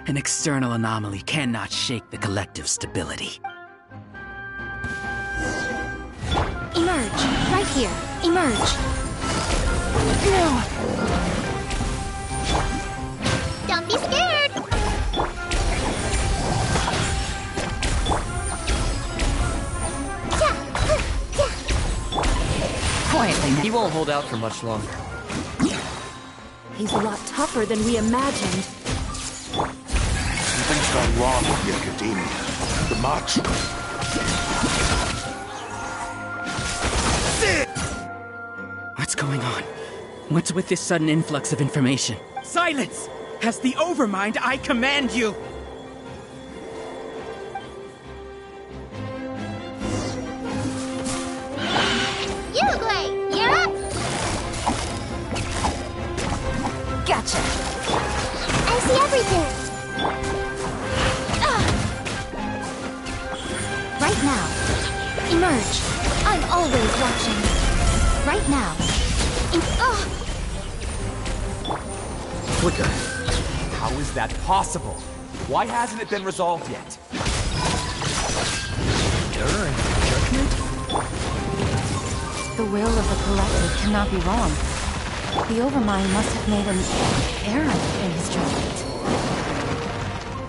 An external anomaly cannot shake the collective stability. Emerge. Right here. Emerge. No. Don't be scared. Quietly. He won't hold out for much longer. He's a lot tougher than we imagined. Something's gone wrong with the Academia. The March. What's going on? What's with this sudden influx of information? Silence! As the Overmind, I command you! You're up! Gotcha. I see everything. Right now. Emerge. I'm always watching. Right now. Flicker. How is that possible? Why hasn't it been resolved yet? Error in judgment? The will of the collective cannot be wrong. The Overmind must have made an error in his judgment.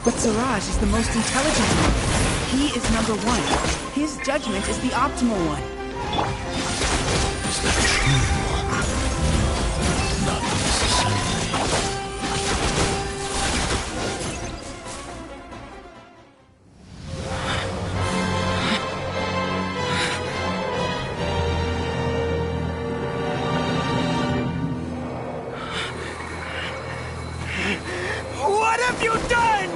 But Siraj is the most intelligent one. He is number one. His judgment is the optimal one. Is that true? Not necessarily. What have you done?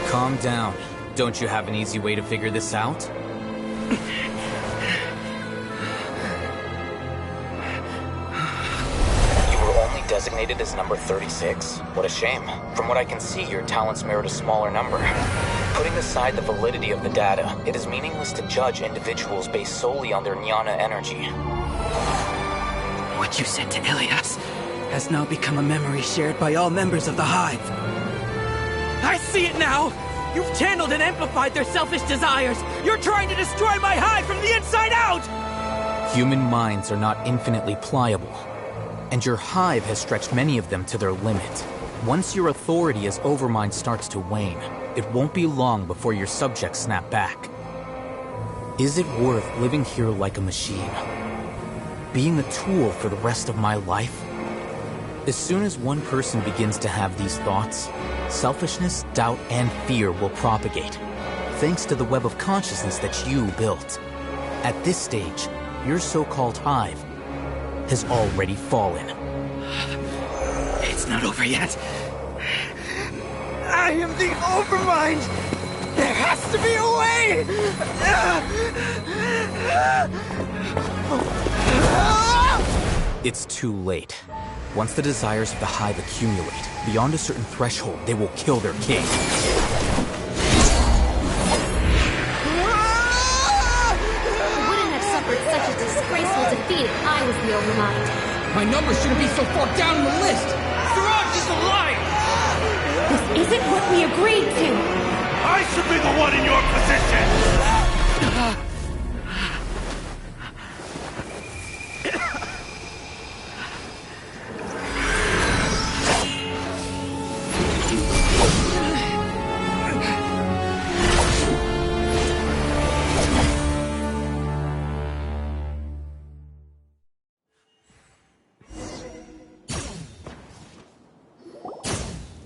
Calm down. Don't you have an easy way to figure this out? You were only designated as number 36? What a shame. From what I can see, your talents merit a smaller number. Putting aside the validity of the data, it is meaningless to judge individuals based solely on their jnana energy. What you said to Ilias has now become a memory shared by all members of the Hive. I see it now! You've channeled and amplified their selfish desires! You're trying to destroy my Hive from the inside out! Human minds are not infinitely pliable, and your Hive has stretched many of them to their limit. Once your authority as Overmind starts to wane, it won't be long before your subjects snap back. Is it worth living here like a machine? Being a tool for the rest of my life? As soon as one person begins to have these thoughts, selfishness, doubt, and fear will propagate, thanks to the web of consciousness that you built. At this stage, your so-called Hive has already fallen. It's not over yet. I am the Overmind! There has to be a way! It's too late. Once the desires of the Hive accumulate, beyond a certain threshold, they will kill their king. I wouldn't have suffered such a disgraceful defeat if I was the Overmind. My number shouldn't be so far down the list! Siraj is a liar! This isn't what we agreed to! I should be the one in your position!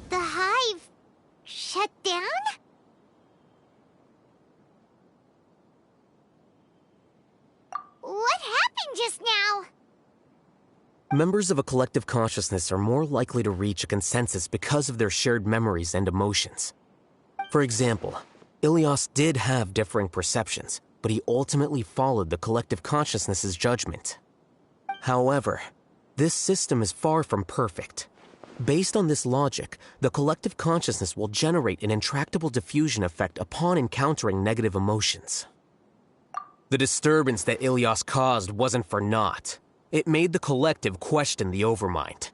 The Hive shut down? What happened just now? Members of a collective consciousness are more likely to reach a consensus because of their shared memories and emotions. For example, Ilias did have differing perceptions, but he ultimately followed the collective consciousness's judgment. However, this system is far from perfect. Based on this logic, the collective consciousness will generate an intractable diffusion effect upon encountering negative emotions. The disturbance that Ilias caused wasn't for naught. It made the collective question the Overmind.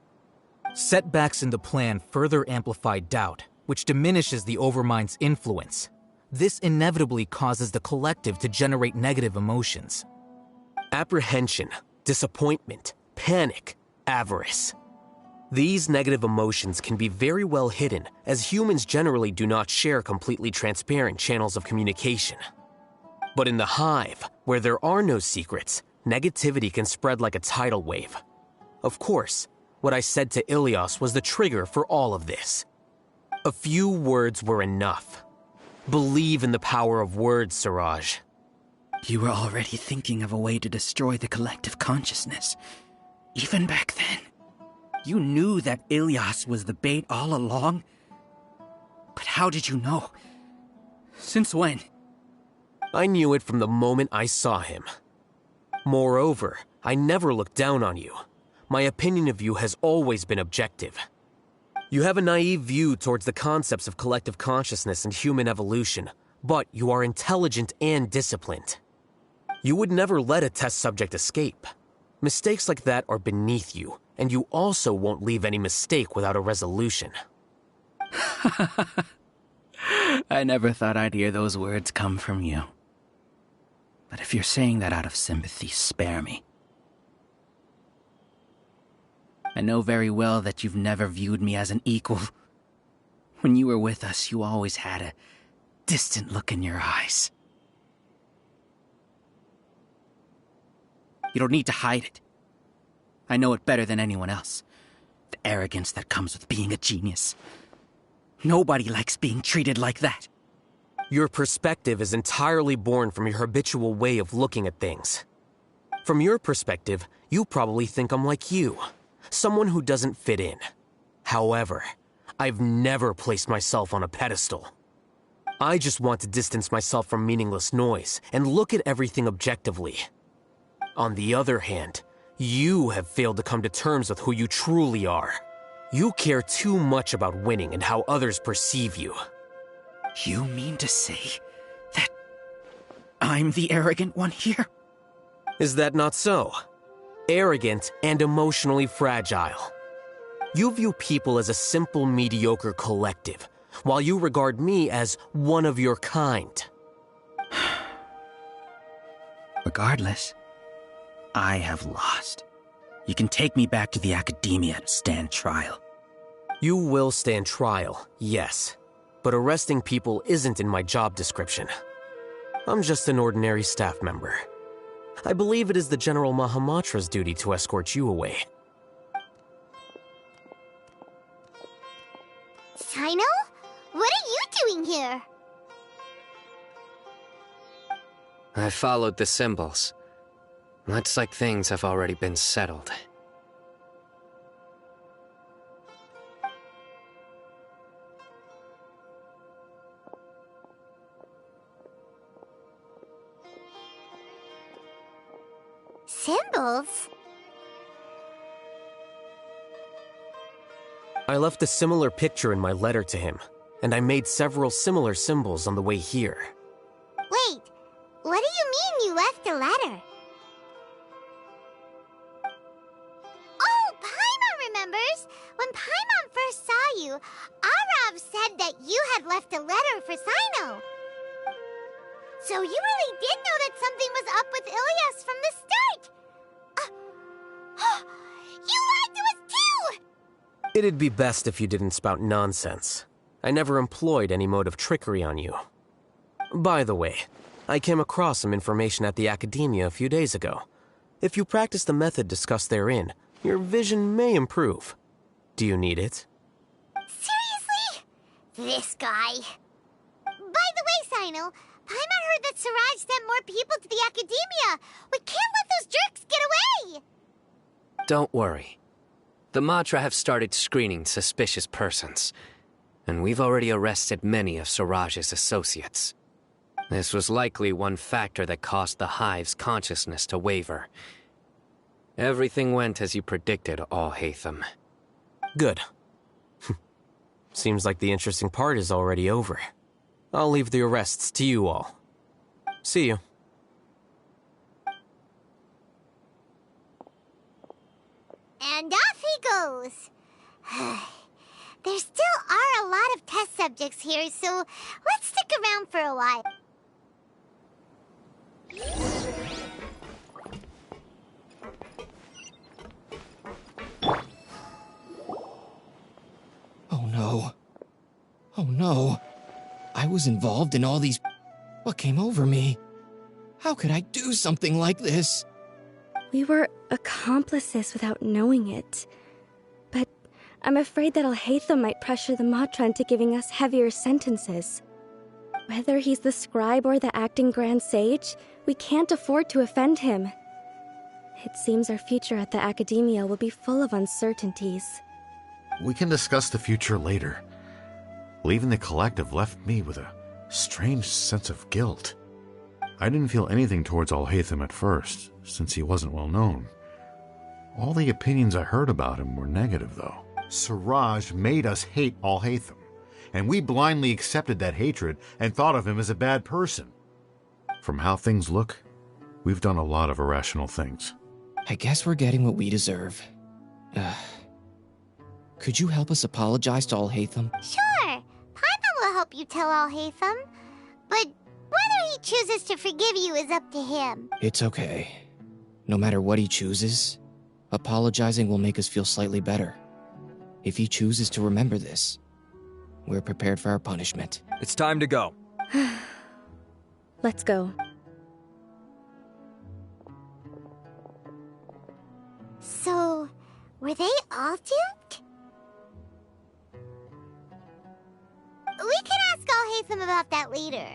Setbacks in the plan further amplify doubt, which diminishes the Overmind's influence. This inevitably causes the collective to generate negative emotions. Apprehension, disappointment, panic, avarice. These negative emotions can be very well hidden, as humans generally do not share completely transparent channels of communication. But in the Hive, where there are no secrets, negativity can spread like a tidal wave. Of course, what I said to Ilias was the trigger for all of this. A few words were enough. Believe in the power of words, Siraj. You were already thinking of a way to destroy the collective consciousness. Even back then. You knew that Ilias was the bait all along? But how did you know? Since when? I knew it from the moment I saw him. Moreover, I never looked down on you. My opinion of you has always been objective. You have a naive view towards the concepts of collective consciousness and human evolution, but you are intelligent and disciplined. You would never let a test subject escape. Mistakes like that are beneath you, and you also won't leave any mistake without a resolution. I never thought I'd hear those words come from you. But if you're saying that out of sympathy, spare me. I know very well that you've never viewed me as an equal. When you were with us, you always had a distant look in your eyes. You don't need to hide it. I know it better than anyone else. The arrogance that comes with being a genius. Nobody likes being treated like that. Your perspective is entirely born from your habitual way of looking at things. From your perspective, you probably think I'm like you, someone who doesn't fit in. However, I've never placed myself on a pedestal. I just want to distance myself from meaningless noise and look at everything objectively. On the other hand, you have failed to come to terms with who you truly are. You care too much about winning and how others perceive you. You mean to say that I'm the arrogant one here? Is that not so? Arrogant and emotionally fragile. You view people as a simple, mediocre collective, while you regard me as one of your kind. Regardless, I have lost. You can take me back to the academia to stand trial. You will stand trial, yes. But arresting people isn't in my job description. I'm just an ordinary staff member. I believe it is the General Mahamatra's duty to escort you away. Sino? What are you doing here? I followed the symbols. Looks like things have already been settled. Symbols? I left a similar picture in my letter to him, and I made several similar symbols on the way here. Wait, what do you mean you left a letter? Oh, Paimon remembers! When Paimon first saw you, Arav said that you had left a letter for Sino. So you really did know that something was up with Ilias from the start! You lied to us too! It'd be best if you didn't spout nonsense. I never employed any mode of trickery on you. By the way, I came across some information at the academia a few days ago. If you practice the method discussed therein, your vision may improve. Do you need it? Seriously? This guy. By the way, Sino, Paimon heard that Siraj sent more people to the academia. We can't let those jerks get away! Don't worry. The Matra have started screening suspicious persons, and we've already arrested many of Siraj's associates. This was likely one factor that caused the Hive's consciousness to waver. Everything went as you predicted, ALHAITHAM. Good. Seems like the interesting part is already over. I'll leave the arrests to you all. See you. And off he goes. There still are a lot of test subjects here, so let's stick around for a while. Oh no. Oh no. I was involved in all these... What came over me? How could I do something like this? We were accomplices without knowing it. But I'm afraid that ALHAITHAM might pressure the Matra into giving us heavier sentences. Whether he's the scribe or the acting Grand Sage, we can't afford to offend him. It seems our future at the academia will be full of uncertainties. We can discuss the future later. Leaving the collective left me with a strange sense of guilt. I didn't feel anything towards ALHAITHAM at first, since he wasn't well known. All the opinions I heard about him were negative, though. Siraj made us hate ALHAITHAM, and we blindly accepted that hatred and thought of him as a bad person. From how things look, we've done a lot of irrational things. I guess we're getting what we deserve. Could you help us apologize to ALHAITHAM? Sure, Paimon will help you tell ALHAITHAM. But whether he chooses to forgive you is up to him. It's okay. No matter what he chooses, apologizing will make us feel slightly better. If he chooses to remember this, we're prepared for our punishment. It's time to go. Let's go. So, were they all duped? We can ask ALHAITHAM about that later.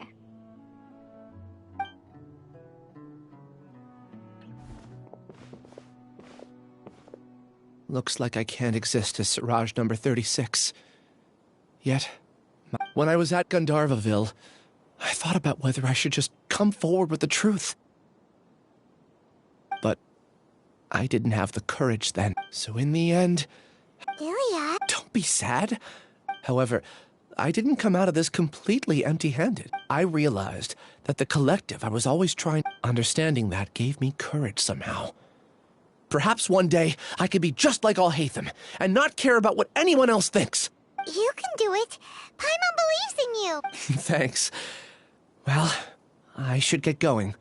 Looks like I can't exist as Siraj number 36. Yet, when I was at Gandharvaville, I thought about whether I should just come forward with the truth. But I didn't have the courage then. So in the end... Ilya? Don't be sad. However, I didn't come out of this completely empty-handed. I realized that the collective I was always trying... Understanding that gave me courage somehow. Perhaps one day I could be just like ALHAITHAM and not care about what anyone else thinks. You can do it. Paimon believes in you. Thanks. Well, I should get going.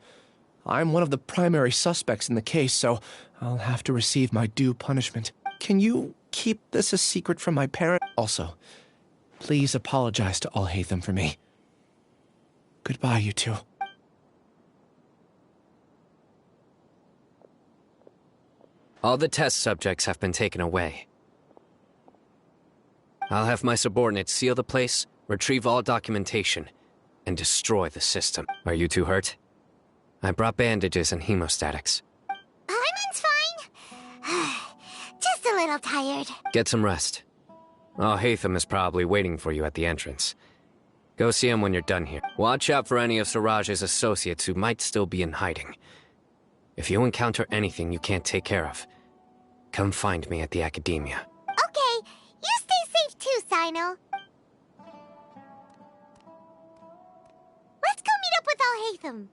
I'm one of the primary suspects in the case, so I'll have to receive my due punishment. Can you keep this a secret from my parent? Also, please apologize to ALHAITHAM for me. Goodbye, you two. All the test subjects have been taken away. I'll have my subordinates seal the place, retrieve all documentation, and destroy the system. Are you two hurt? I brought bandages and hemostatics. Paimon's fine. Just a little tired. Get some rest. ALHAITHAM is probably waiting for you at the entrance. Go see him when you're done here. Watch out for any of Siraj's associates who might still be in hiding. If you encounter anything you can't take care of, come find me at the academia. Okay, you stay safe too, Sino. Let's go meet up with ALHAITHAM.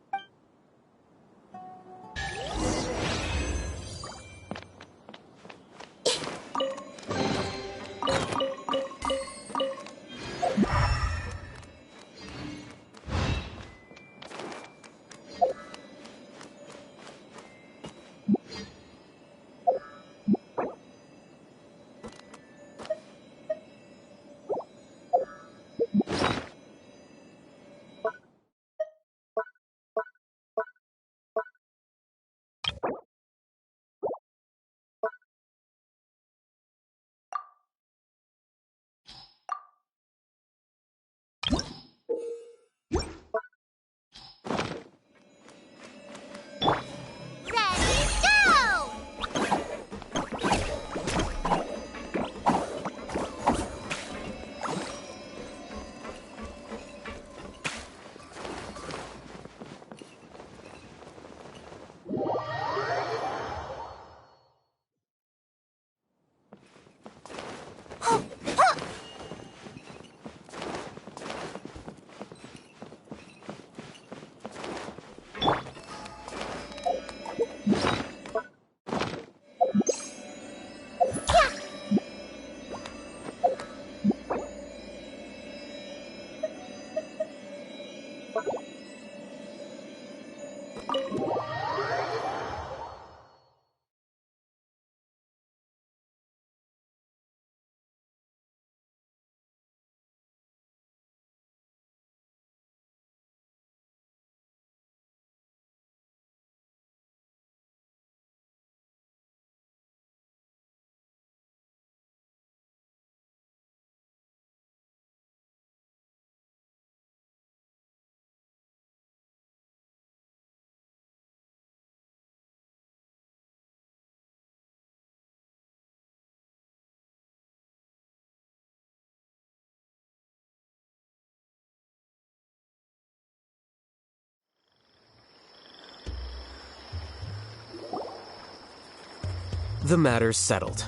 The matter's settled.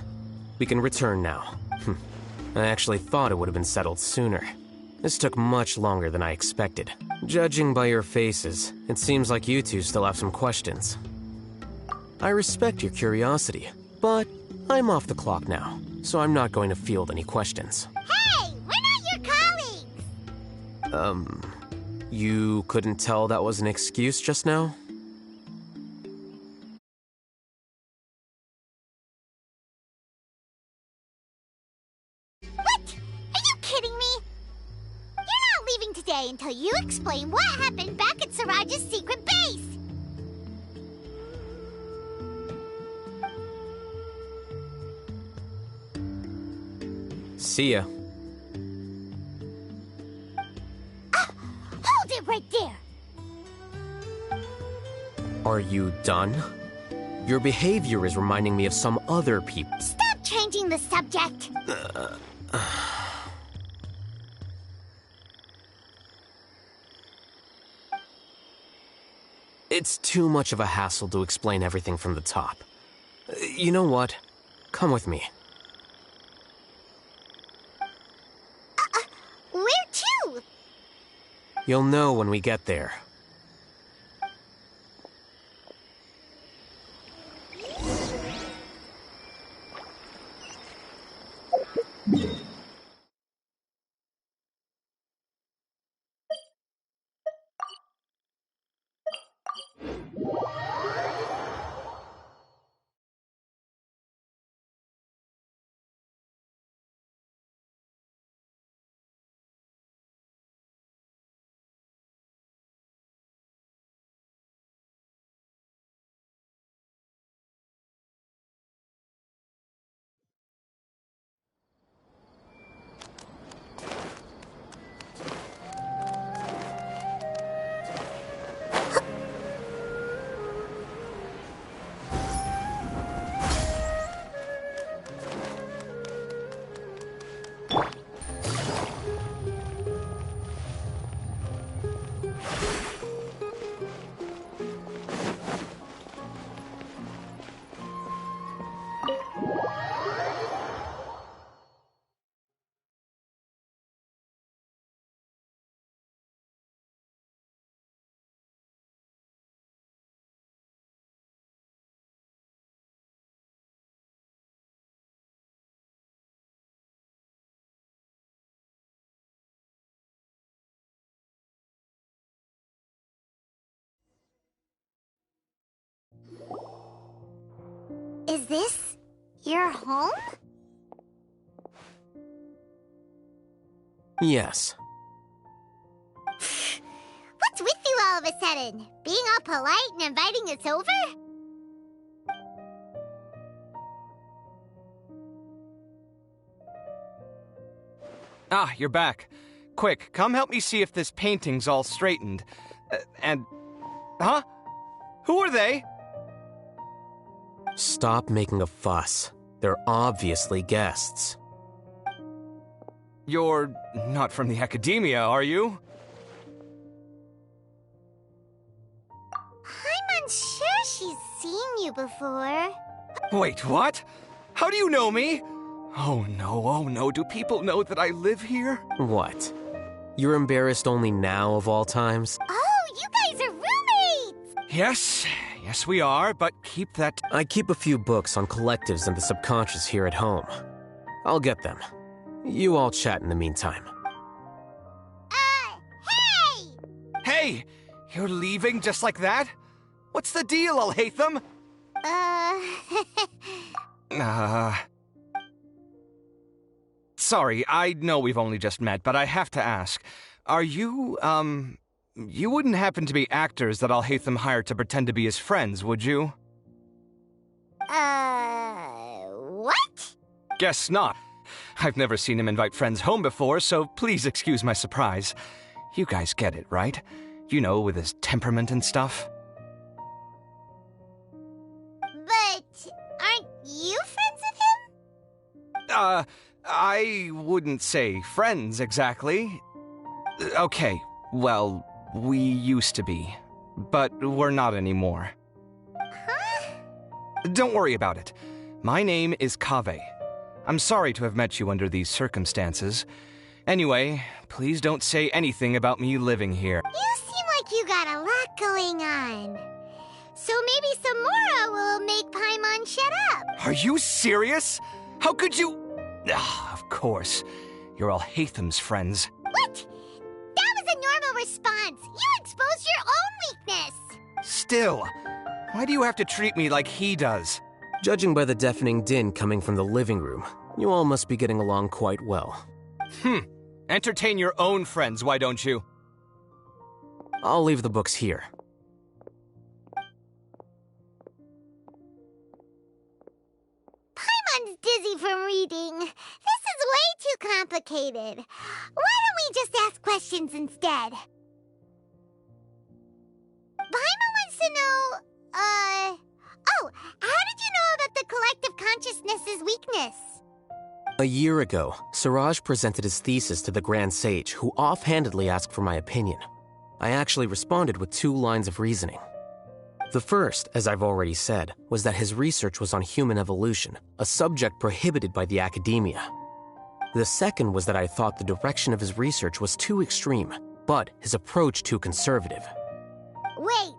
We can return now. I actually thought it would have been settled sooner. This took much longer than I expected. Judging by your faces, it seems like you two still have some questions. I respect your curiosity, but I'm off the clock now, so I'm not going to field any questions. Hey, we're not your colleagues! You couldn't tell that was an excuse just now? What? Are you kidding me? You're not leaving today until you explain what happened back at Siraj's secret base! See ya. Hold it right there! Are you done? Your behavior is reminding me of some other people. Stop changing the subject! It's too much of a hassle to explain everything from the top. You know what? Come with me. Where to? You'll know when we get there. Is this your home? Yes. What's with you all of a sudden? Being all polite and inviting us over? Ah, you're back. Quick, come help me see if this painting's all straightened. Huh? Who are they? Stop making a fuss. They're obviously guests. You're not from the academia, are you? I'm unsure she's seen you before. Wait, what? How do you know me? Oh no, do people know that I live here? What? You're embarrassed only now of all times? Oh, you guys are roommates! Yes we are, but keep that... I keep a few books on collectives and the subconscious here at home. I'll get them. You all chat in the meantime. Hey! Hey! You're leaving just like that? What's the deal, ALHAITHAM? Sorry, I know we've only just met, but I have to ask. Are you, you wouldn't happen to be actors that ALHAITHAM hired to pretend to be his friends, would you? What? Guess not. I've never seen him invite friends home before, so please excuse my surprise. You guys get it, right? You know, with his temperament and stuff. But aren't you friends with him? I wouldn't say friends, exactly. Okay, well, we used to be, but we're not anymore. Huh? Don't worry about it. My name is Kaveh. I'm sorry to have met you under these circumstances. Anyway, please don't say anything about me living here. You seem like you got a lot going on. So maybe Samora will make Paimon shut up. Are you serious? How could you... Of course. You're ALHAITHAM's friends. What? That was a normal response? once. You exposed your own weakness. Still, why do you have to treat me like he does? Judging by the deafening din coming from the living room, you all must be getting along quite well. Entertain your own friends, why don't you? I'll leave the books here. Paimon's dizzy from reading. This is way too complicated. Why don't we just ask questions instead? Paimon wants to know, oh, how did you know about the collective consciousness's weakness? A year ago, Siraj presented his thesis to the Grand Sage, who offhandedly asked for my opinion. I actually responded with 2 lines of reasoning. The first, as I've already said, was that his research was on human evolution, a subject prohibited by the academia. The second was that I thought the direction of his research was too extreme, but his approach too conservative. Wait,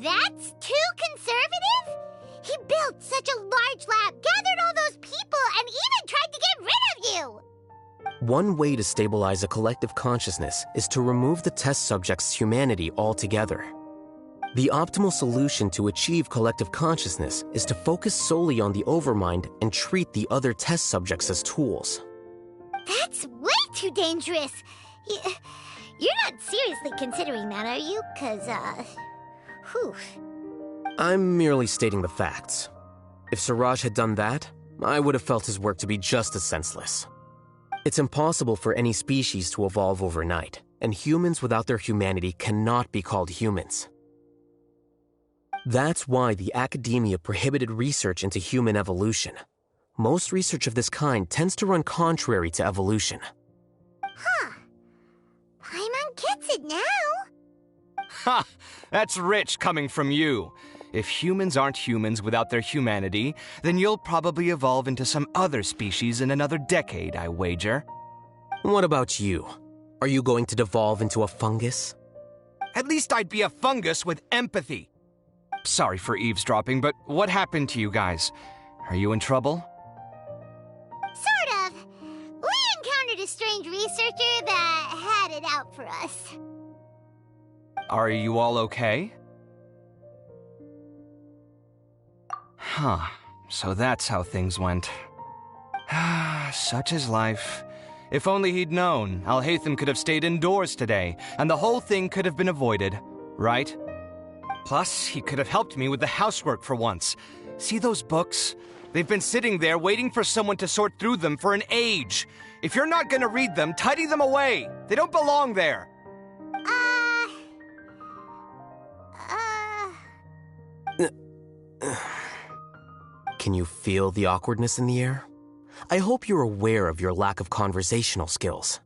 that's too conservative? He built such a large lab, gathered all those people, and even tried to get rid of you! One way to stabilize a collective consciousness is to remove the test subject's humanity altogether. The optimal solution to achieve collective consciousness is to focus solely on the overmind and treat the other test subjects as tools. That's way too dangerous. You're not seriously considering that, are you? 'Cause, whew. I'm merely stating the facts. If Siraj had done that, I would have felt his work to be just as senseless. It's impossible for any species to evolve overnight, and humans without their humanity cannot be called humans. That's why the academia prohibited research into human evolution. Most research of this kind tends to run contrary to evolution. Huh. Paimon gets it now. Ha! That's rich coming from you. If humans aren't humans without their humanity, then you'll probably evolve into some other species in another decade, I wager. What about you? Are you going to devolve into a fungus? At least I'd be a fungus with empathy. Sorry for eavesdropping, but what happened to you guys? Are you in trouble? Sort of. We encountered a strange researcher that had it out for us. Are you all okay? Huh. So that's how things went. Such is life. If only he'd known, ALHAITHAM could have stayed indoors today, and the whole thing could have been avoided, right? Plus, he could have helped me with the housework for once. See those books? They've been sitting there waiting for someone to sort through them for an age. If you're not gonna read them, tidy them away. They don't belong there. Can you feel the awkwardness in the air? I hope you're aware of your lack of conversational skills.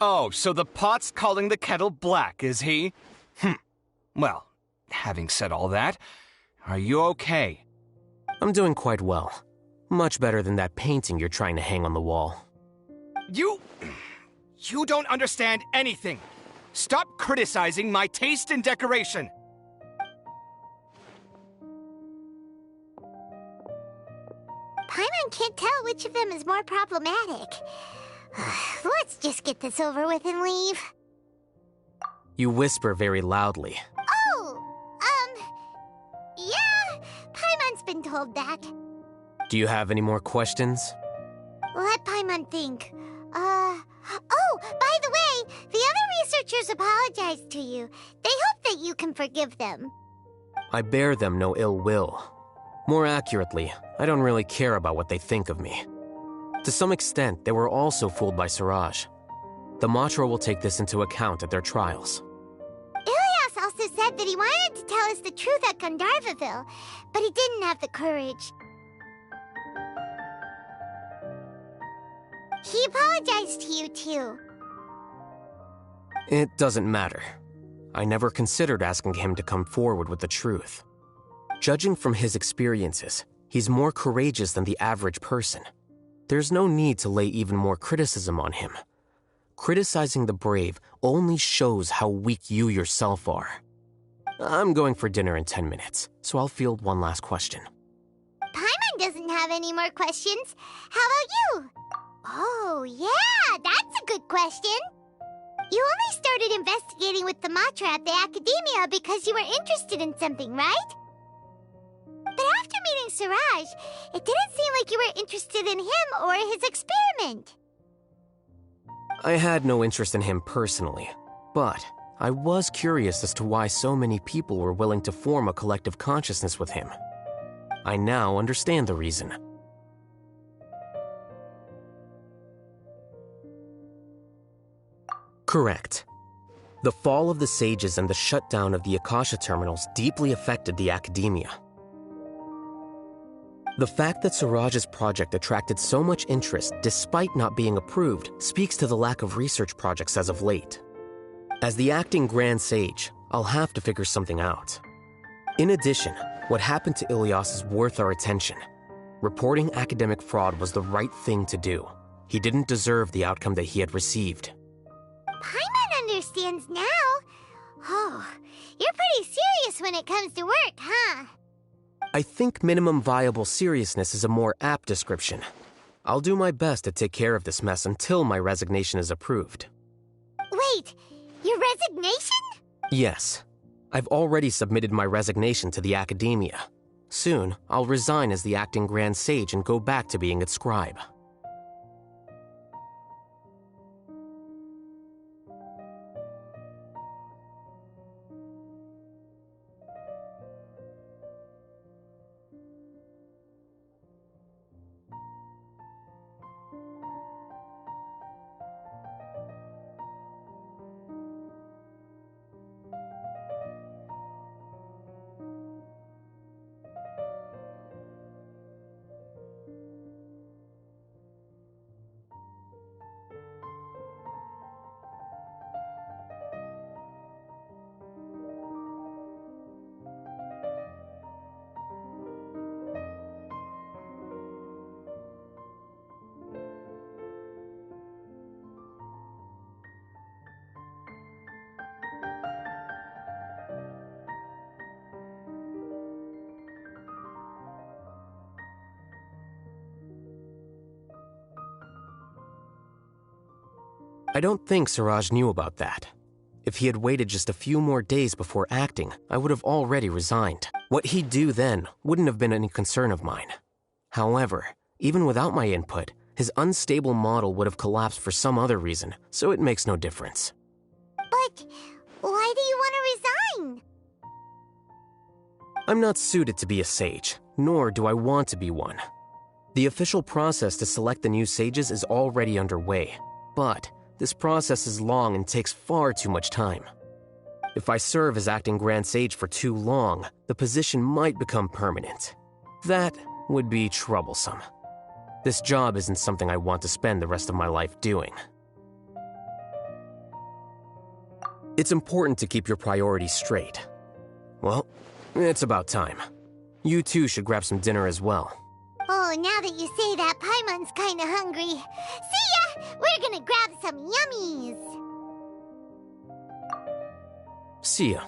Oh, so the pot's calling the kettle black, is he? Well, having said all that, are you okay? I'm doing quite well. Much better than that painting you're trying to hang on the wall. You don't understand anything. Stop criticizing my taste in decoration. Paimon can't tell which of them is more problematic. Let's just get this over with and leave. You whisper very loudly. Yeah, Paimon's been told that. Do you have any more questions? Let Paimon think. Oh, by the way, the other researchers apologized to you. They hope that you can forgive them. I bear them no ill will. More accurately, I don't really care about what they think of me. To some extent, they were also fooled by Siraj. The Matra will take this into account at their trials. Ilias also said that he wanted to tell us the truth at Gandharvaville, but he didn't have the courage. He apologized to you, too. It doesn't matter. I never considered asking him to come forward with the truth. Judging from his experiences, he's more courageous than the average person. There's no need to lay even more criticism on him. Criticizing the brave only shows how weak you yourself are. I'm going for dinner in 10 minutes, so I'll field one last question. Paimon doesn't have any more questions. How about you? Oh, yeah, that's a good question. You only started investigating with the Matra at the Academia because you were interested in something, right? But after meeting Siraj, it didn't seem like you were interested in him or his experiment. I had no interest in him personally, but I was curious as to why so many people were willing to form a collective consciousness with him. I now understand the reason. Correct. The fall of the Sages and the shutdown of the Akasha terminals deeply affected the Academia. The fact that Siraj's project attracted so much interest despite not being approved speaks to the lack of research projects as of late. As the acting Grand Sage, I'll have to figure something out. In addition, what happened to Ilias is worth our attention. Reporting academic fraud was the right thing to do. He didn't deserve the outcome that he had received. Paimon understands now. Oh, you're pretty serious when it comes to work, huh? I think minimum viable seriousness is a more apt description. I'll do my best to take care of this mess until my resignation is approved. Wait, your resignation? Yes. I've already submitted my resignation to the Academia. Soon, I'll resign as the acting Grand Sage and go back to being its scribe. I don't think Siraj knew about that. If he had waited just a few more days before acting, I would have already resigned. What he'd do then wouldn't have been any concern of mine. However, even without my input, his unstable model would have collapsed for some other reason, so it makes no difference. But why do you want to resign? I'm not suited to be a sage, nor do I want to be one. The official process to select the new sages is already underway, but this process is long and takes far too much time. If I serve as acting Grand Sage for too long, the position might become permanent. That would be troublesome. This job isn't something I want to spend the rest of my life doing. It's important to keep your priorities straight. Well, it's about time. You two should grab some dinner as well. Oh, now that you say that, Paimon's kinda hungry. See ya! We're gonna grab some yummies! See ya.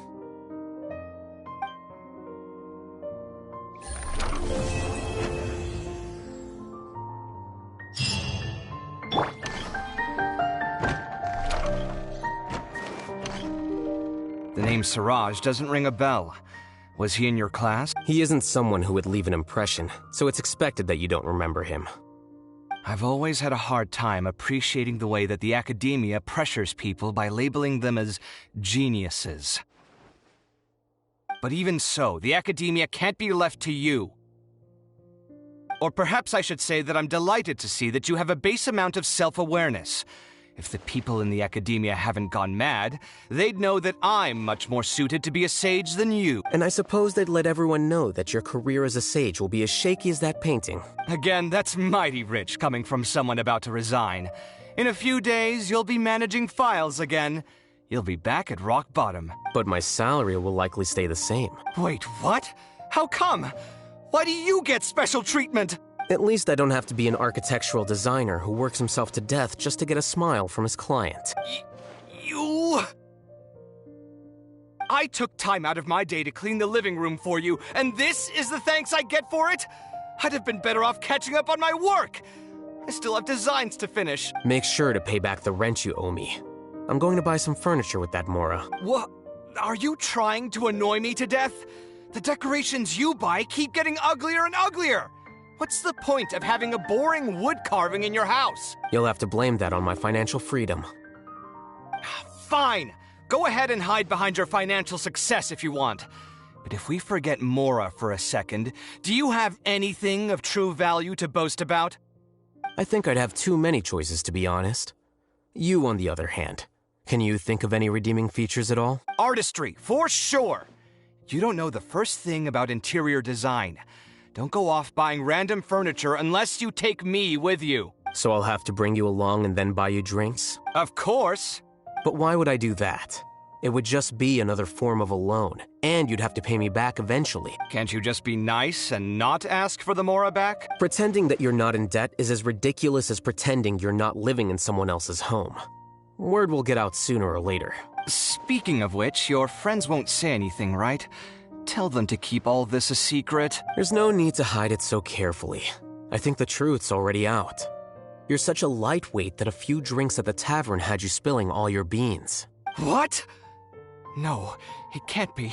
The name Siraj doesn't ring a bell. Was he in your class? He isn't someone who would leave an impression, so it's expected that you don't remember him. I've always had a hard time appreciating the way that the Academia pressures people by labeling them as geniuses. But even so, the Academia can't be left to you. Or perhaps I should say that I'm delighted to see that you have a base amount of self-awareness. If the people in the Academia haven't gone mad, they'd know that I'm much more suited to be a sage than you. And I suppose they'd let everyone know that your career as a sage will be as shaky as that painting. Again, that's mighty rich coming from someone about to resign. In a few days, you'll be managing files again. You'll be back at rock bottom. But my salary will likely stay the same. Wait, what? How come? Why do you get special treatment? At least I don't have to be an architectural designer who works himself to death just to get a smile from his client. You... I took time out of my day to clean the living room for you, and this is the thanks I get for it? I'd have been better off catching up on my work. I still have designs to finish. Make sure to pay back the rent you owe me. I'm going to buy some furniture with that Mora. What? Are you trying to annoy me to death? The decorations you buy keep getting uglier and uglier. What's the point of having a boring wood carving in your house? You'll have to blame that on my financial freedom. Fine. Go ahead and hide behind your financial success if you want. But if we forget Mora for a second, do you have anything of true value to boast about? I think I'd have too many choices, to be honest. You, on the other hand, can you think of any redeeming features at all? Artistry, for sure. You don't know the first thing about interior design. Don't go off buying random furniture unless you take me with you. So I'll have to bring you along and then buy you drinks? Of course. But why would I do that? It would just be another form of a loan, and you'd have to pay me back eventually. Can't you just be nice and not ask for the Mora back? Pretending that you're not in debt is as ridiculous as pretending you're not living in someone else's home. Word will get out sooner or later. Speaking of which, your friends won't say anything, right? Tell them to keep all this a secret. There's no need to hide it so carefully. I think the truth's already out. You're such a lightweight that a few drinks at the tavern had you spilling all your beans. What? No, it can't be.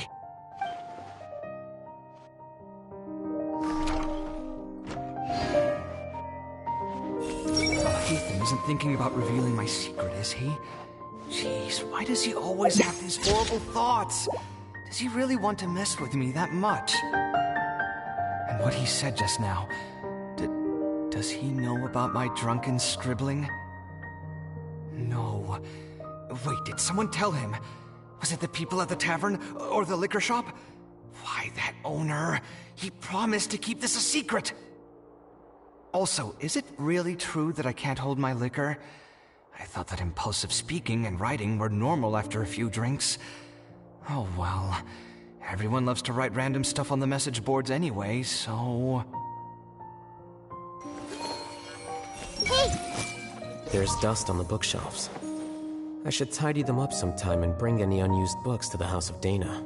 Alhaitham isn't thinking about revealing my secret, is he? Jeez, why does he always have these horrible thoughts? Does he really want to mess with me that much? And what he said just now, does he know about my drunken scribbling? No. Wait, did someone tell him? Was it the people at the tavern or the liquor shop? Why, that owner. He promised to keep this a secret. Also, is it really true that I can't hold my liquor? I thought that impulsive speaking and writing were normal after a few drinks. Oh well. Everyone loves to write random stuff on the message boards anyway, so... Hey! There's dust on the bookshelves. I should tidy them up sometime and bring any unused books to the House of Dana.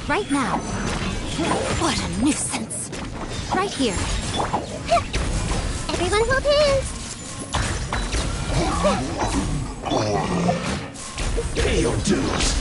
Right now. What a nuisance. Right here. Everyone hold hands. Pay your dues.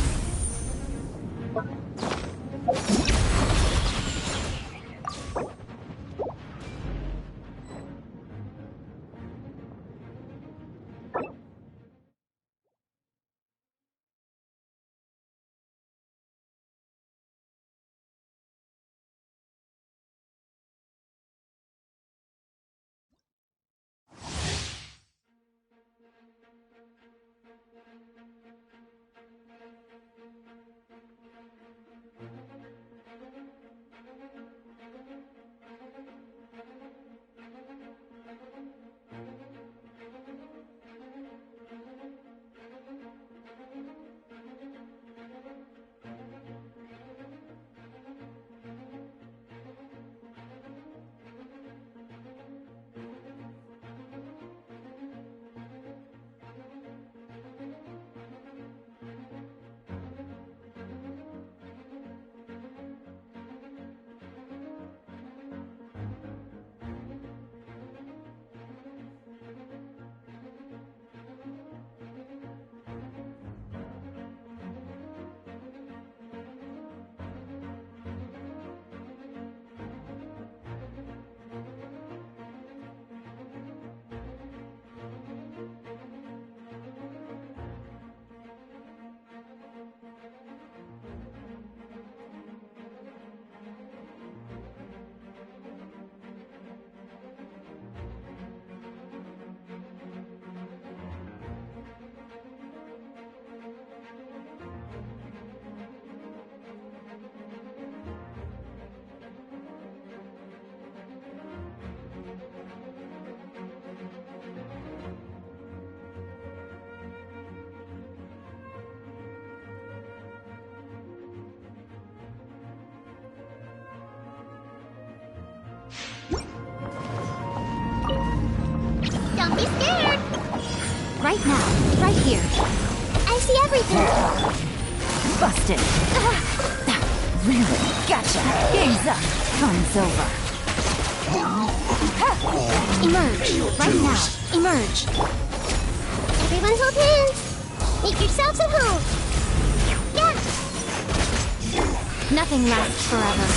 Don't be scared. Right now, right here. I see everything. Busted. Really? Gotcha. Game's up. Fun's over. Emerge. Right now. Emerge. Everyone hold hands. Make yourselves at home. Yeah. Nothing lasts forever.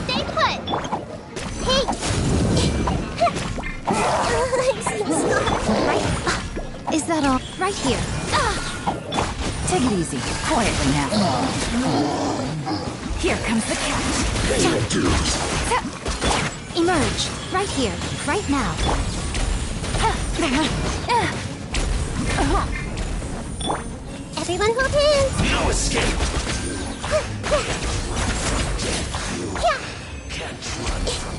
Stay put. Hey. I'm so sorry. Right? Is that all? Right here. Take it easy. Quietly now. Here comes the catch. Emerge. Right here. Right now. Everyone hold hands. No escape. Yeah. Can't run from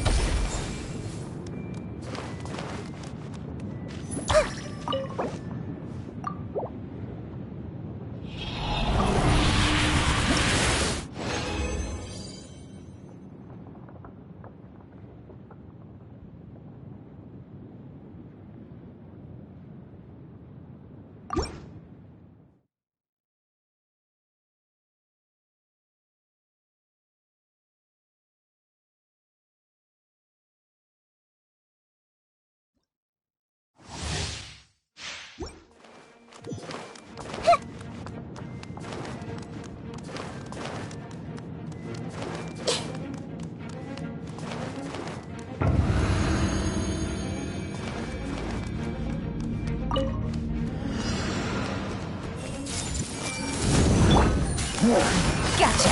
Gotcha.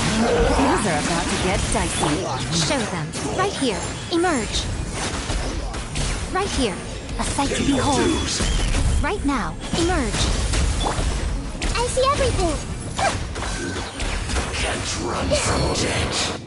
Things are about to get dicey. Show them. Right here. Emerge. Right here. A sight to behold. Right now. Emerge. I see everything. Can't run from death.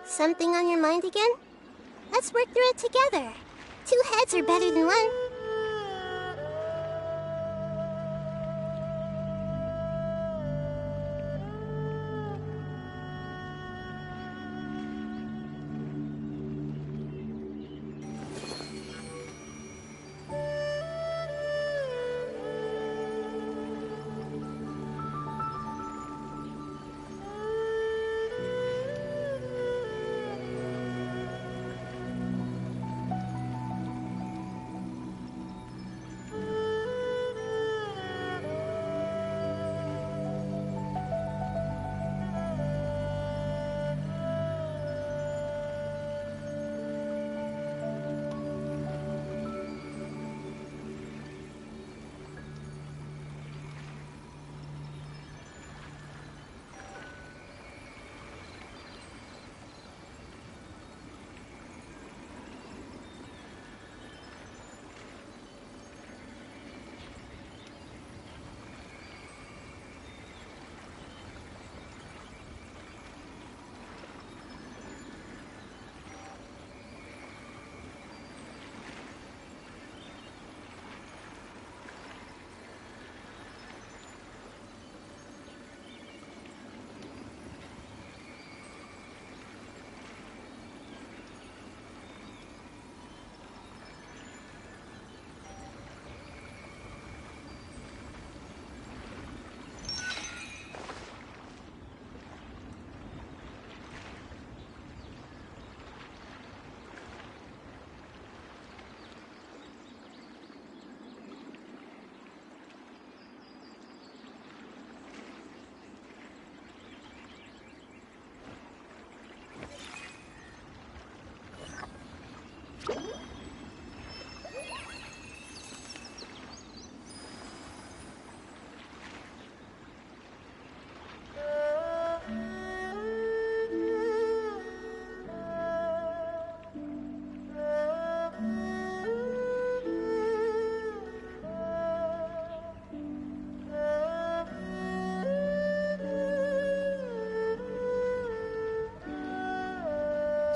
Something on your mind again? Let's work through it together. 2 heads are better than 1.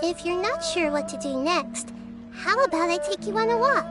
If you're not sure what to do next, how about I take you on a walk?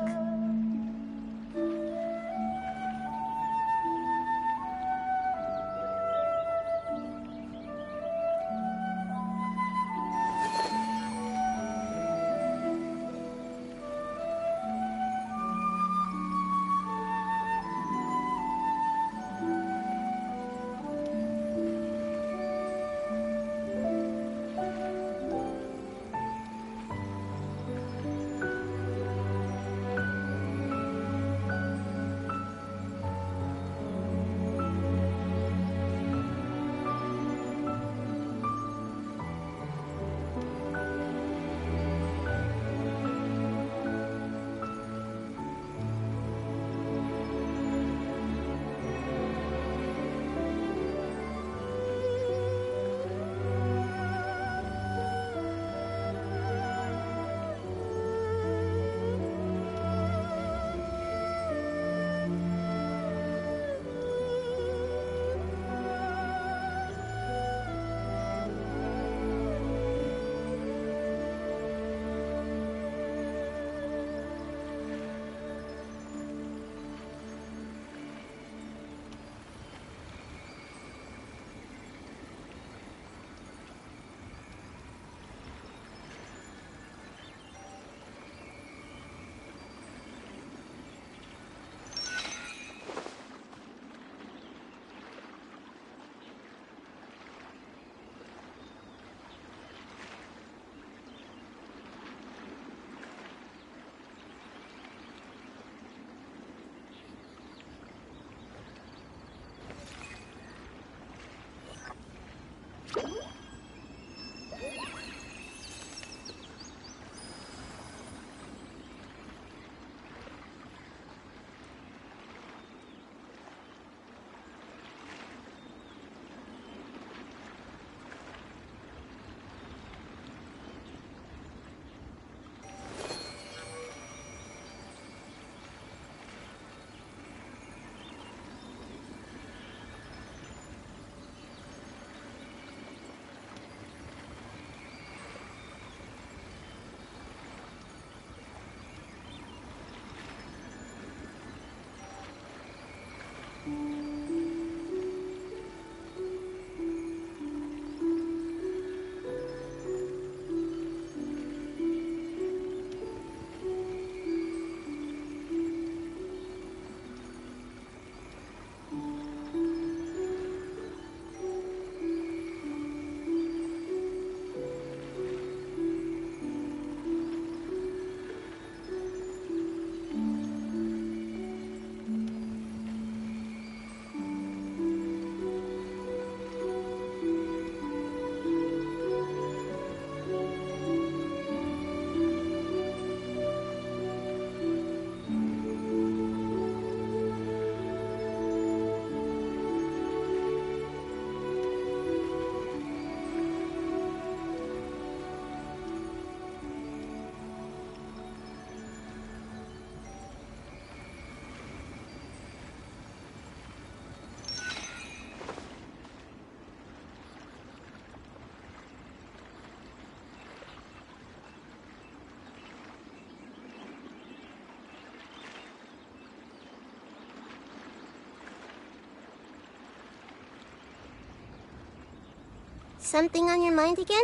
Something on your mind again?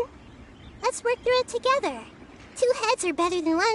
Let's work through it together. 2 heads are better than 1.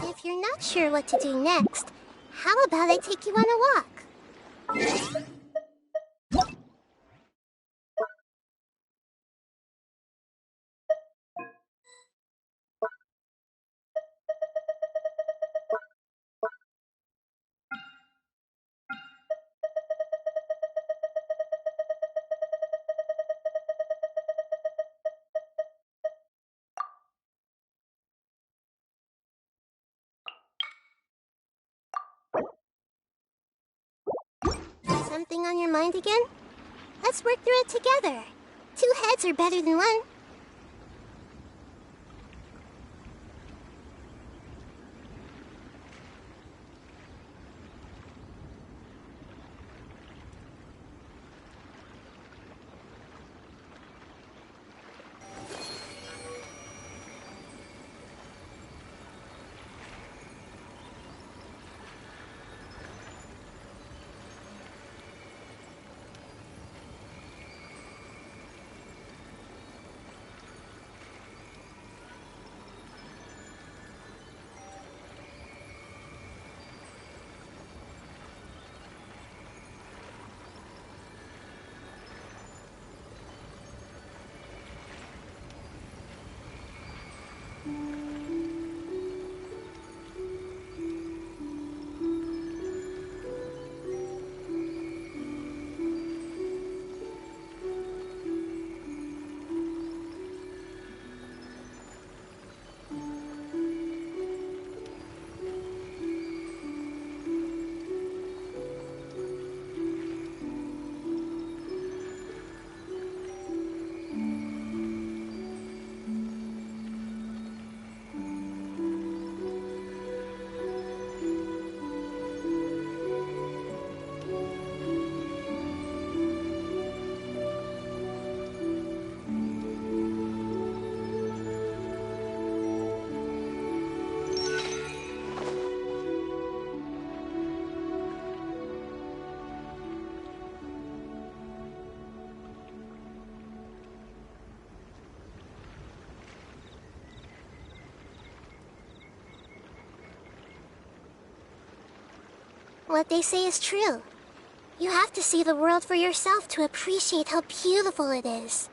If you're not sure what to do next, how about I take you on a walk? Something on your mind again? Let's work through it together. 2 heads are better than 1. What they say is true. You have to see the world for yourself to appreciate how beautiful it is.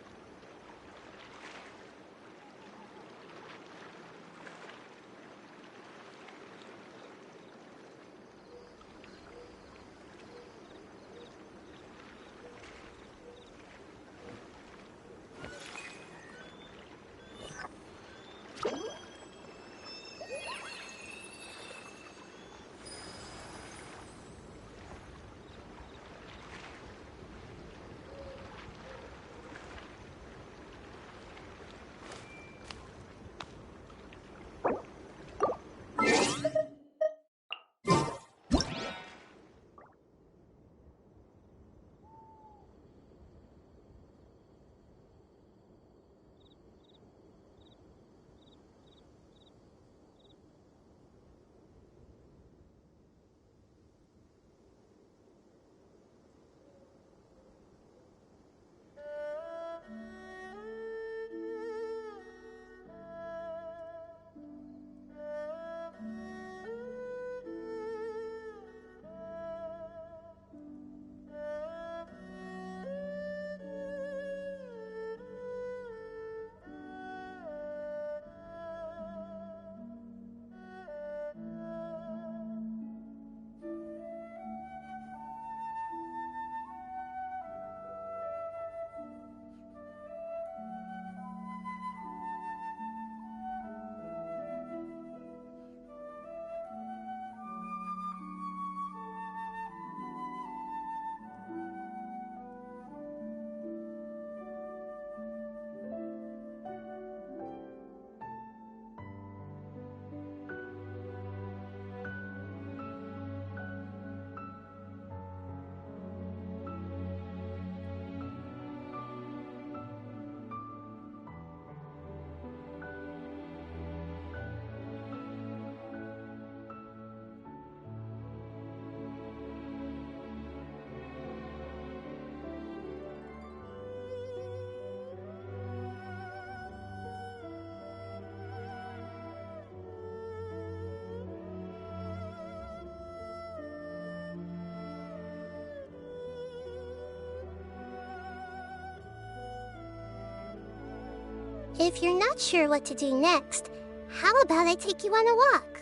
If you're not sure what to do next, how about I take you on a walk?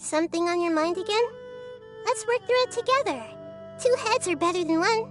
Something on your mind again? Let's work through it together. 2 heads are better than 1.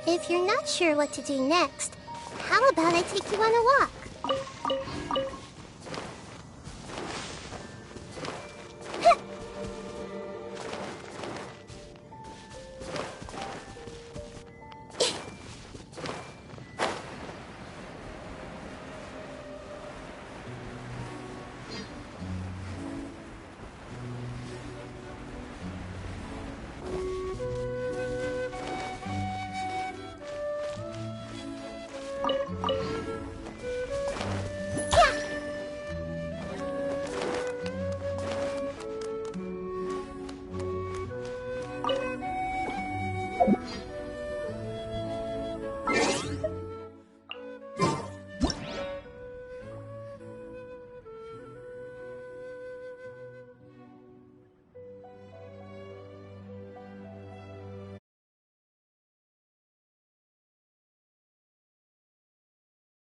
If you're not sure what to do next, how about I take you on a walk?